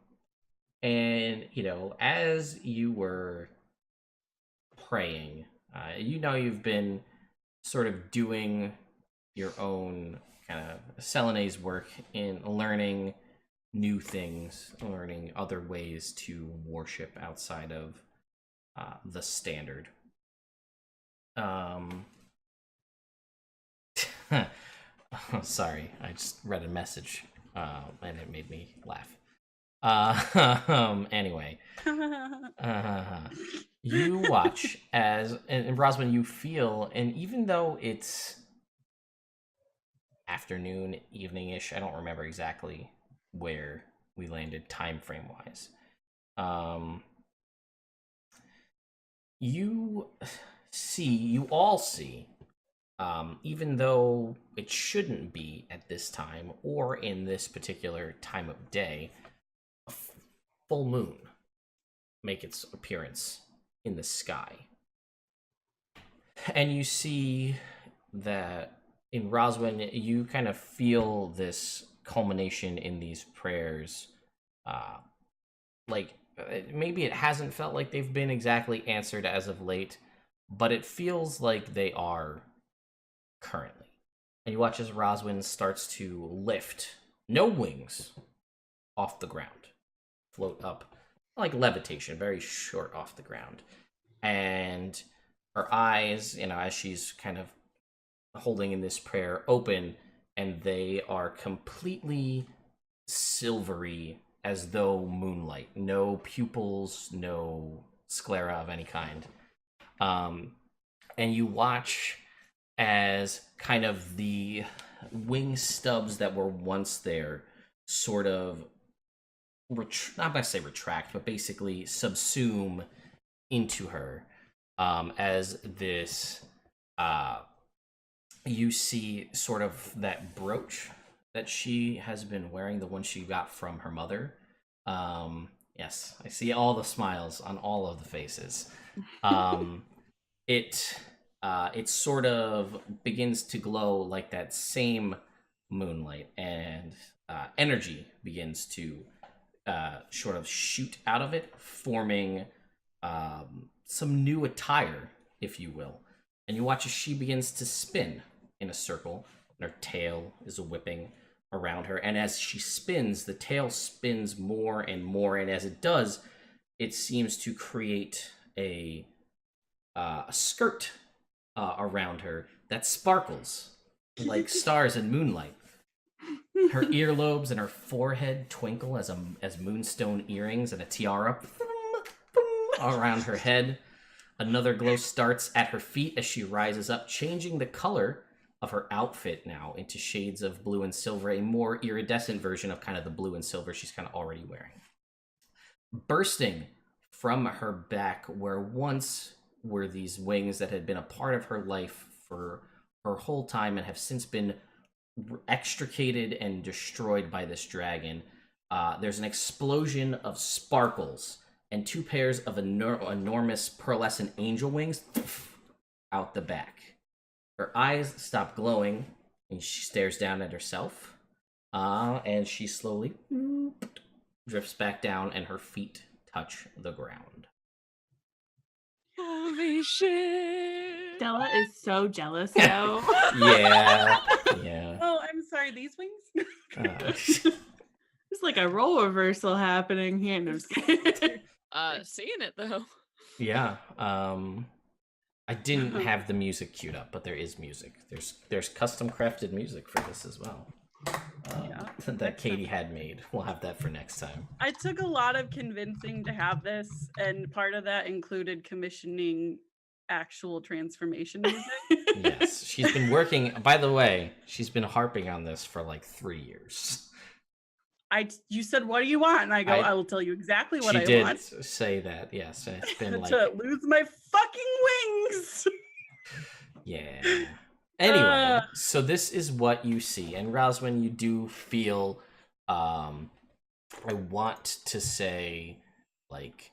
you know, as you were praying, you've been sort of doing your own kind of Selene's work in learning new things, learning other ways to worship outside of the standard. Sorry, I just read a message and it made me laugh. Anyway, you watch as, and Rosman, you feel, and even though it's afternoon, evening-ish, I don't remember exactly where we landed time frame wise. you all see, even though it shouldn't be at this time or in this particular time of day, a full moon make its appearance in the sky. And you see that in Roswin, you kind of feel this culmination in these prayers. Maybe it hasn't felt like they've been exactly answered as of late, but it feels like they are currently. And you watch as Roswin starts to lift, no wings, off the ground, float up, like levitation, very short off the ground. And her eyes, as she's kind of holding in this prayer, open, and they are completely silvery, as though moonlight. No pupils, no sclera of any kind. And you watch as kind of the wing stubs that were once there sort of, not going to say retract, but basically subsume into her. As this, you see sort of that brooch that she has been wearing, the one she got from her mother. Yes, I see all the smiles on all of the faces. It sort of begins to glow like that same moonlight, and energy begins to sort of shoot out of it, forming some new attire, if you will. And you watch as she begins to spin in a circle, and her tail is whipping around her. And as she spins, the tail spins more and more. And as it does, it seems to create a skirt around her that sparkles like stars in moonlight. Her earlobes and her forehead twinkle as moonstone earrings and a tiara around her head. Another glow starts at her feet as she rises up, changing the color of her outfit now into shades of blue and silver, a more iridescent version of kind of the blue and silver she's kind of already wearing. Bursting from her back, where once were these wings that had been a part of her life for her whole time and have since been extricated and destroyed by this dragon, there's an explosion of sparkles and two pairs of enormous pearlescent angel wings out the back. Her eyes stop glowing, and she stares down at herself, and she slowly drifts back down, and her feet touch the ground. Holy shit! Stella is so jealous now. Yeah. Oh, I'm sorry, these wings? It's like a role reversal happening here. No, I'm just kidding. Seeing it though. Yeah. I didn't have the music queued up, but there is music. There's custom crafted music for this as well. That Katie had made. We'll have that for next time. I took a lot of convincing to have this, and part of that included commissioning actual transformation music. Yes, she's been working. By the way, she's been harping on this for like 3 years. You said, what do you want? And I go, I will tell you exactly what I want. She did say that, yes. And it's been like... to lose my fucking wings! Yeah. Anyway, so this is what you see. And Roswin, you do feel, I want to say, like,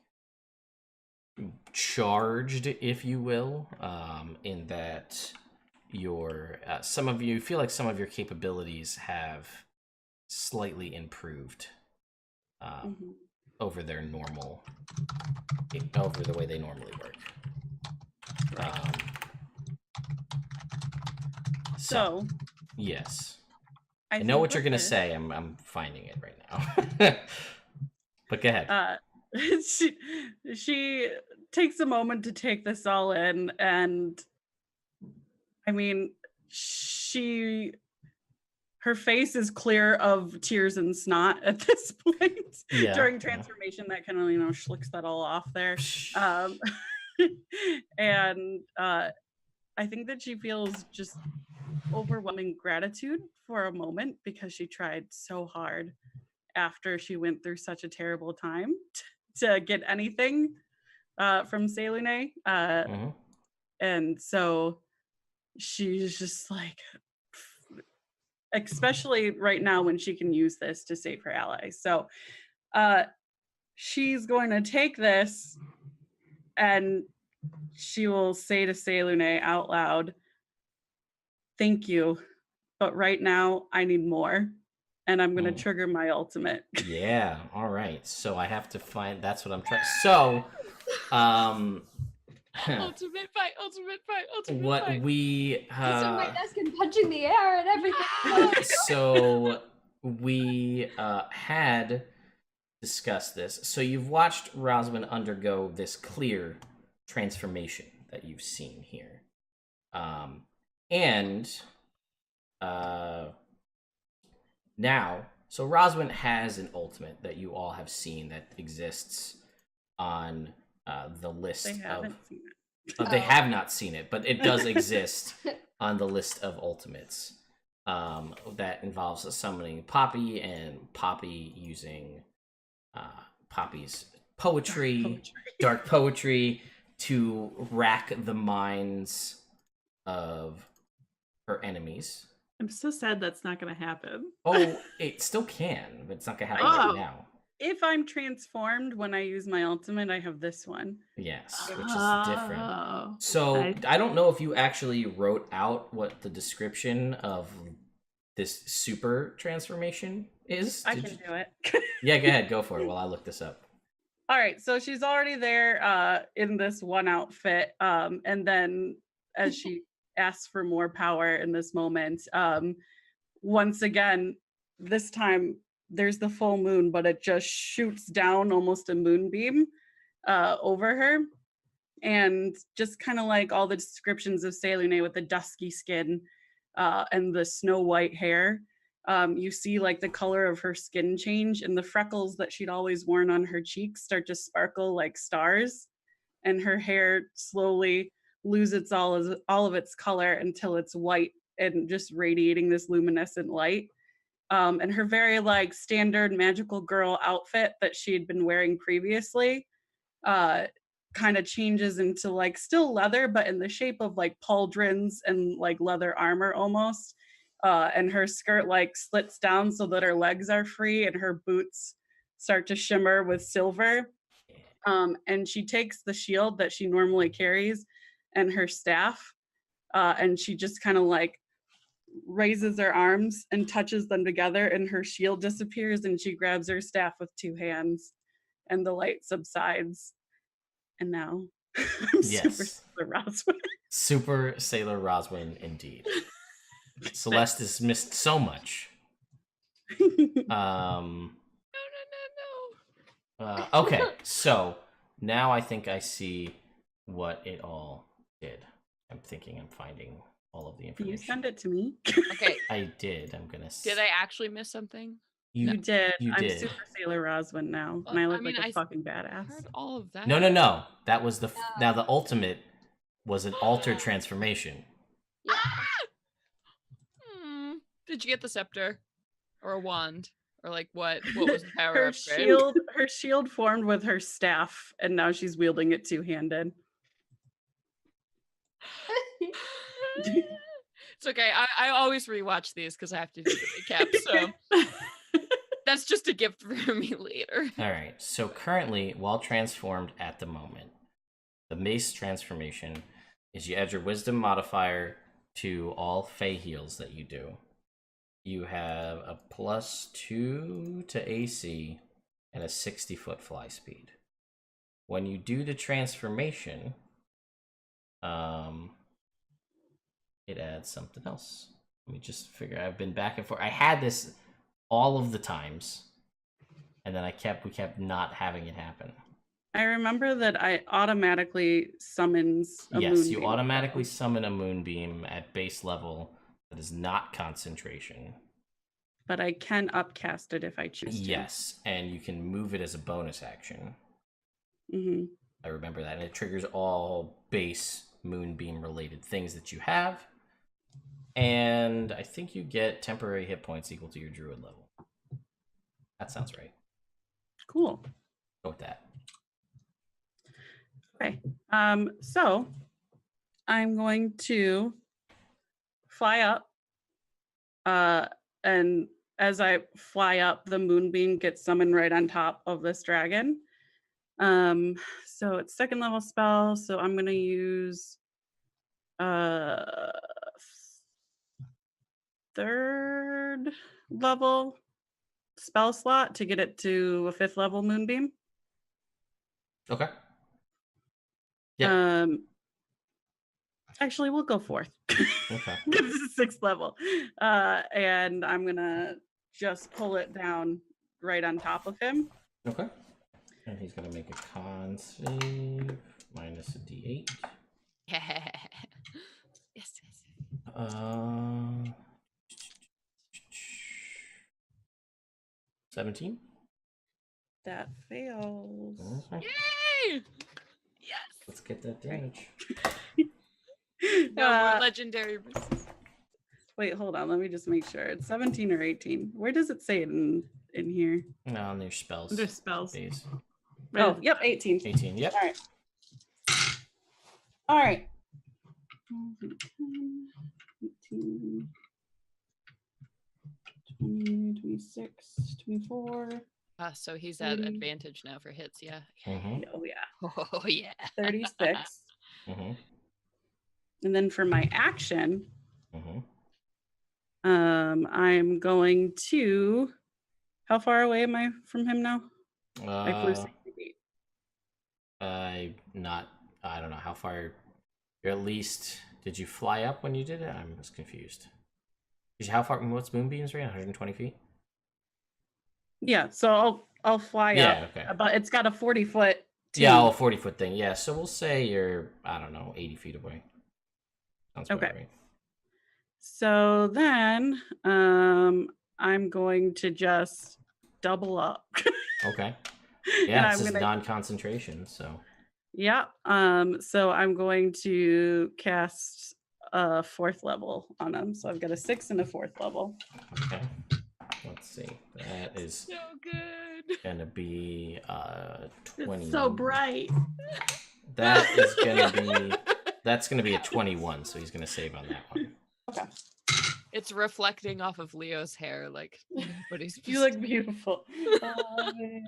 charged, if you will, in that your you feel like some of your capabilities have slightly improved over the way they normally work. So yes, I know what you're gonna say. I'm finding it right now. But go ahead. She takes a moment to take this all in, and I mean, her face is clear of tears and snot at this point. Yeah, during transformation, that kind of schlicks that all off there. And I think that she feels just overwhelming gratitude for a moment, because she tried so hard after she went through such a terrible time to get anything from Selune. Mhm. And so she's just like, especially right now when she can use this to save her allies. So she's going to take this and she will say to Selune out loud, "Thank you, but right now I need more." And I'm going to trigger my ultimate. Yeah, all right. So I have to find, that's what I'm trying. So, Ultimate fight, ultimate fight, ultimate what fight. we, He's on my desk and punching the air and everything. so we had discussed this. So you've watched Rosalind undergo this clear transformation that you've seen here. And now, so Rosalind has an ultimate that you all have seen that exists on the list They of. haven't seen it. They have not seen it, but it does exist on the list of ultimates. That involves summoning Poppy and Poppy using Poppy's poetry, dark poetry, to rack the minds of her enemies. I'm so sad that's not going to happen. Oh, it still can, but it's not gonna happen right now. If I'm transformed when I use my ultimate, I have this one. Yes, which is different. Oh. So I don't know if you actually wrote out what the description of this super transformation is. I can do it. Yeah, go ahead, go for it while I look this up. All right, so she's already there in this one outfit, and then as she asks for more power in this moment, once again, this time there's the full moon, but it just shoots down almost a moonbeam over her, and just kind of like all the descriptions of Selune with the dusky skin and the snow white hair. You see like the color of her skin change, and the freckles that she'd always worn on her cheeks start to sparkle like stars, and her hair slowly loses all of its color until it's white and just radiating this luminescent light. And her very like standard magical girl outfit that she had been wearing previously kind of changes into like still leather, but in the shape of like pauldrons and like leather armor almost. And her skirt like slits down so that her legs are free, and her boots start to shimmer with silver. And she takes the shield that she normally carries and her staff, and she just kind of like raises her arms and touches them together, and her shield disappears, and she grabs her staff with two hands, and the light subsides. And now I'm Super Sailor Roswin. Super Sailor Roswin, indeed. Celeste has missed so much. No. Okay, so now I think I see what it all did. I'm thinking I'm finding all of the information. You send it to me. Okay. I did. I'm gonna. Did I actually miss something? You did. You I'm did. Super Sailor Roswin now, and I look like a I fucking badass. heard all of that. No. That was the now the ultimate was an altered transformation. Did you get the scepter or a wand or like what? What was the power her upgrade? Her shield formed with her staff, and now she's wielding it two-handed. It's okay. I always rewatch these because I have to do the recap. So that's just a gift for me later. All right. So currently, while transformed at the moment, the Mace Transformation is you add your Wisdom modifier to all Fey heals that you do. You have a +2 to AC and a 60-foot fly speed. When you do the transformation, it adds something else. Let me just figure. I've been back and forth. I had this all of the times, and then we kept not having it happen. I remember that I automatically summons a Yes, you moonbeam. automatically summon a moonbeam at base level that is not concentration. But I can upcast it if I choose to. Yes, and you can move it as a bonus action. Mm-hmm. I remember that, and it triggers all base moonbeam related things that you have. And I think you get temporary hit points equal to your druid level. That sounds right. Cool. Go with that. Okay. So I'm going to fly up. And as I fly up, the moonbeam gets summoned right on top of this dragon. So it's second level spell. So I'm gonna use third level spell slot to get it to a 5th level moonbeam. Okay. Yeah. Actually, we'll go 4th. Okay. This is 6th level. And I'm gonna just pull it down right on top of him. Okay. And he's gonna make a con save minus a d8. Yes. 17. That fails. Okay. Yay! Yes. Let's get that damage. No more legendary versus. Wait, hold on. Let me just make sure. It's 17 or 18. Where does it say it in here? No, on their spells. Under spells. Phase. Oh, yep, 18. 18. Yep. All right. All right. 18, 20, 26, 24. So he's at 30. advantage now for hits, yeah. Mm-hmm. Oh, yeah. Oh, yeah. 36. Mm-hmm. And then for my action, Mm-hmm. I'm going to. How far away am I from him now? I flew 60 feet. I don't know how far. You're at least. Did you fly up when you did it? I'm just confused. How far? What's moonbeams right? 120 feet. Yeah, so I'll fly up. Yeah. Okay. But it's got a 40-foot. Yeah, 40-foot thing. Yeah. So we'll say you're, I don't know, 80 feet away. Sounds about right. So then I'm going to just double up. Okay. Yeah, And this is non-concentration, so. Yeah. So I'm going to cast a 4th level on him. So I've got a 6 and a 4th level. Okay. Let's see. That is So good. gonna be 20. It's so bright. That's gonna be a 21, so he's gonna save on that one. Okay. It's reflecting off of Leo's hair, like nobody's. You look beautiful. 14,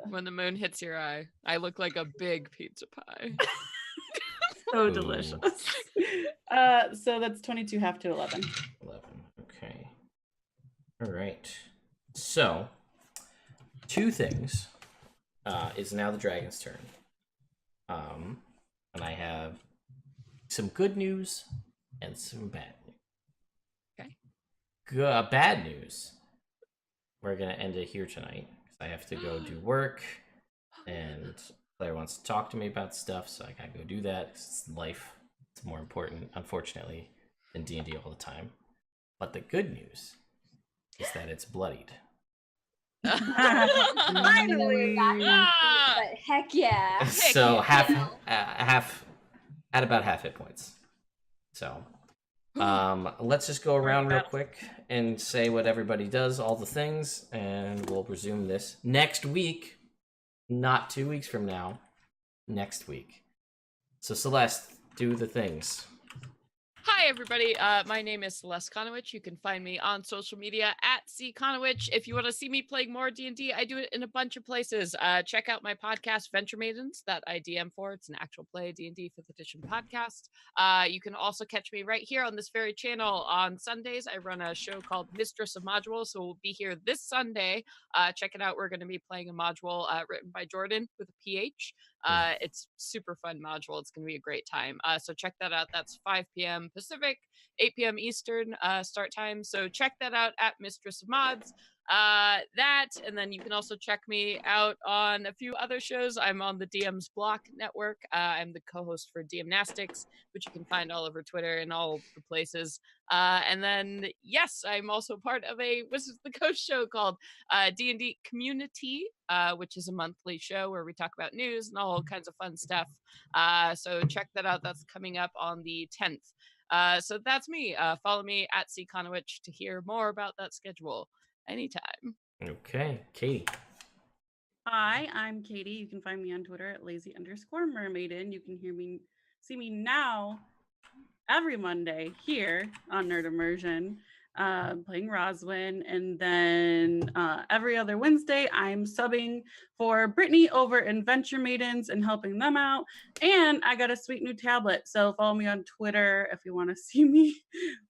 When the moon hits your eye, I look like a big pizza pie. So Ooh. delicious. So that's 22 half to 11. 11. Okay. All right. So, 2 things. Is now the dragon's turn. And I have some good news and some bad news. Okay. Bad news. We're gonna end it here tonight because I have to go do work, and Claire wants to talk to me about stuff, so I gotta go do that. It's life. It's more important, unfortunately, than D&D all the time. But the good news is that it's bloodied. Finally. But heck yeah. So yeah. half at about half hit points. So let's just go around real quick and say what everybody does, all the things, and we'll resume this next week, not 2 weeks from now, next week. So Celeste, do the things. Hi, everybody. My name is Celeste Conowich. You can find me on social media at @CConowich. If you want to see me playing more D&D, I do it in a bunch of places. Check out my podcast, Venture Maidens, that I DM for. It's an actual play D&D 5th edition podcast. You can also catch me right here on this very channel on Sundays. I run a show called Mistress of Modules, so we'll be here this Sunday. Check it out. We're going to be playing a module written by Jordan with a PH. It's super fun module. It's going to be a great time. So check that out. That's 5 p.m. Pacific, 8 p.m. Eastern start time. So check that out at Mistress of Mods. And then you can also check me out on a few other shows. I'm on the DM's Block Network. I'm the co-host for DMnastics, which you can find all over Twitter and all the places. And then, yes, I'm also part of a Wizards of the Coast show called D&D Community, which is a monthly show where we talk about news and all kinds of fun stuff. So check that out. That's coming up on the 10th. So that's me. Follow me at CConowich to hear more about that schedule anytime. Okay, Katie. Hi, I'm Katie. You can find me on Twitter at lazy_mermaiden. You can see me now every Monday here on Nerd Immersion, playing Roswin. And then every other Wednesday, I'm subbing for Brittany over in Venture Maidens and helping them out. And I got a sweet new tablet. So follow me on Twitter if you want to see me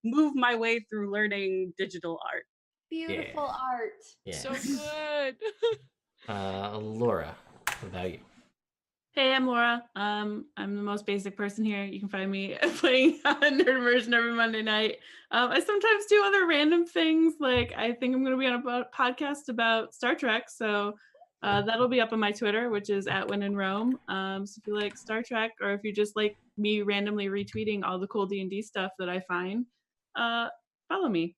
move my way through learning digital art. Beautiful art. Yeah. So good. Laura, what about you? Hey, I'm Laura. I'm the most basic person here. You can find me playing Nerd Immersion every Monday night. I sometimes do other random things, like I think I'm going to be on a podcast about Star Trek, so that'll be up on my Twitter, which is @WhenInRome. So if you like Star Trek, or if you just like me randomly retweeting all the cool D&D stuff that I find, follow me.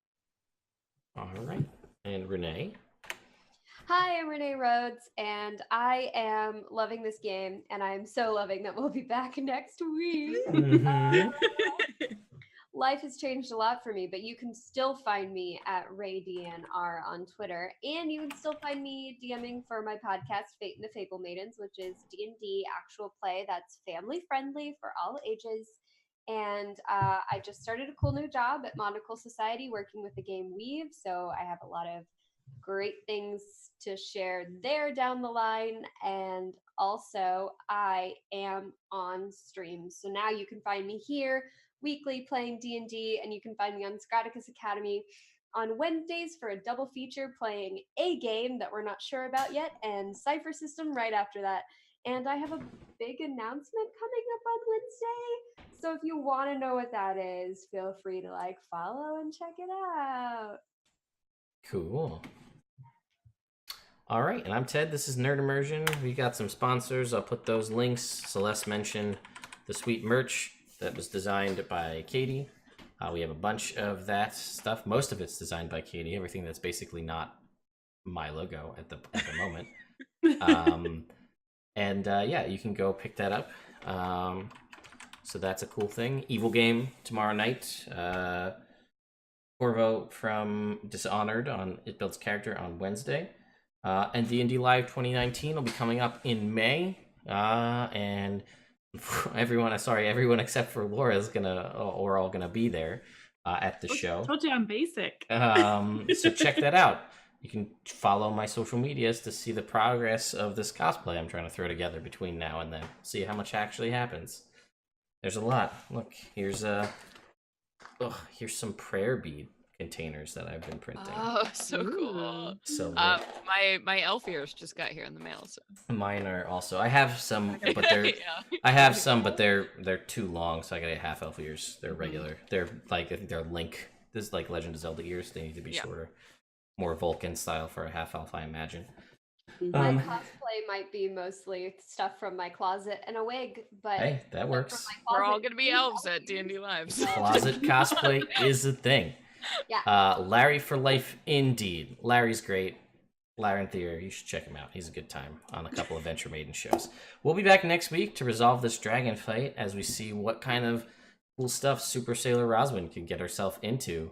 All right. And Renee? Hi, I'm Renee Rhodes, and I am loving this game, and I'm so loving that we'll be back next week. Mhm. Life has changed a lot for me, but you can still find me at RayDNR on Twitter, and you can still find me DMing for my podcast, Fate and the Fable Maidens, which is D&D actual play that's family friendly for all ages. And I just started a cool new job at Monocle Society working with the game Weave, so I have a lot of great things to share there down the line. And also, I am on stream, so now you can find me here weekly playing D&D, and you can find me on Scraticus Academy on Wednesdays for a double feature playing a game that we're not sure about yet, and Cypher System right after that. And I have a big announcement coming up on Wednesday, so if you want to know what that is, feel free to follow and check it out. Cool. All right, and I'm Ted. This is Nerd Immersion. We got some sponsors. I'll put those links. Celeste mentioned the sweet merch that was designed by Katie. We have a bunch of that stuff. Most of it's designed by Katie. Everything that's basically not my logo at the moment. Yeah, you can go pick that up. So that's a cool thing. Evil Game tomorrow night. Corvo from Dishonored on It Builds Character on Wednesday. And D&D Live 2019 will be coming up in May. And everyone except for Laura is we're all gonna be there at the show. I told you I'm basic. So check that out. You can follow my social medias to see the progress of this cosplay I'm trying to throw together between now and then. See how much actually happens. There's a lot. Look, here's some prayer bead containers that I've been printing. Oh, so cool. So my elf ears just got here in the mail. So. Mine are also. I have some, but they're. Yeah. I have some, but they're too long, so I gotta get half elf ears. They're regular. They're I think they're Link. This is like Legend of Zelda ears. They need to be shorter, more Vulcan style for a half elf, I imagine. My cosplay might be mostly stuff from my closet and a wig, but hey, that works. We're all gonna be elves at D&D Live. So. Closet cosplay is a thing. Yeah. Larry for life, indeed. Larry's great. Larry and Theo, you should check him out. He's a good time on a couple of Venture Maiden shows. We'll be back next week to resolve this dragon fight as we see what kind of cool stuff Super Sailor Roswin can get herself into.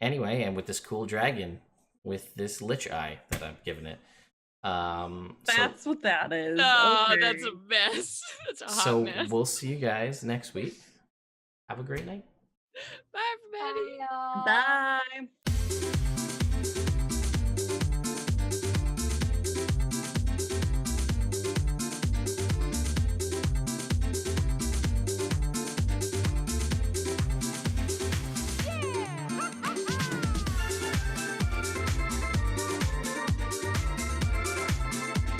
Anyway, and with this cool dragon, with this lich eye that I've given it. That's what that is. Oh, Okay. that's a mess. That's a hot So mess. we'll see you guys next week. Have a great night. Bye, everybody. Bye, y'all. Bye.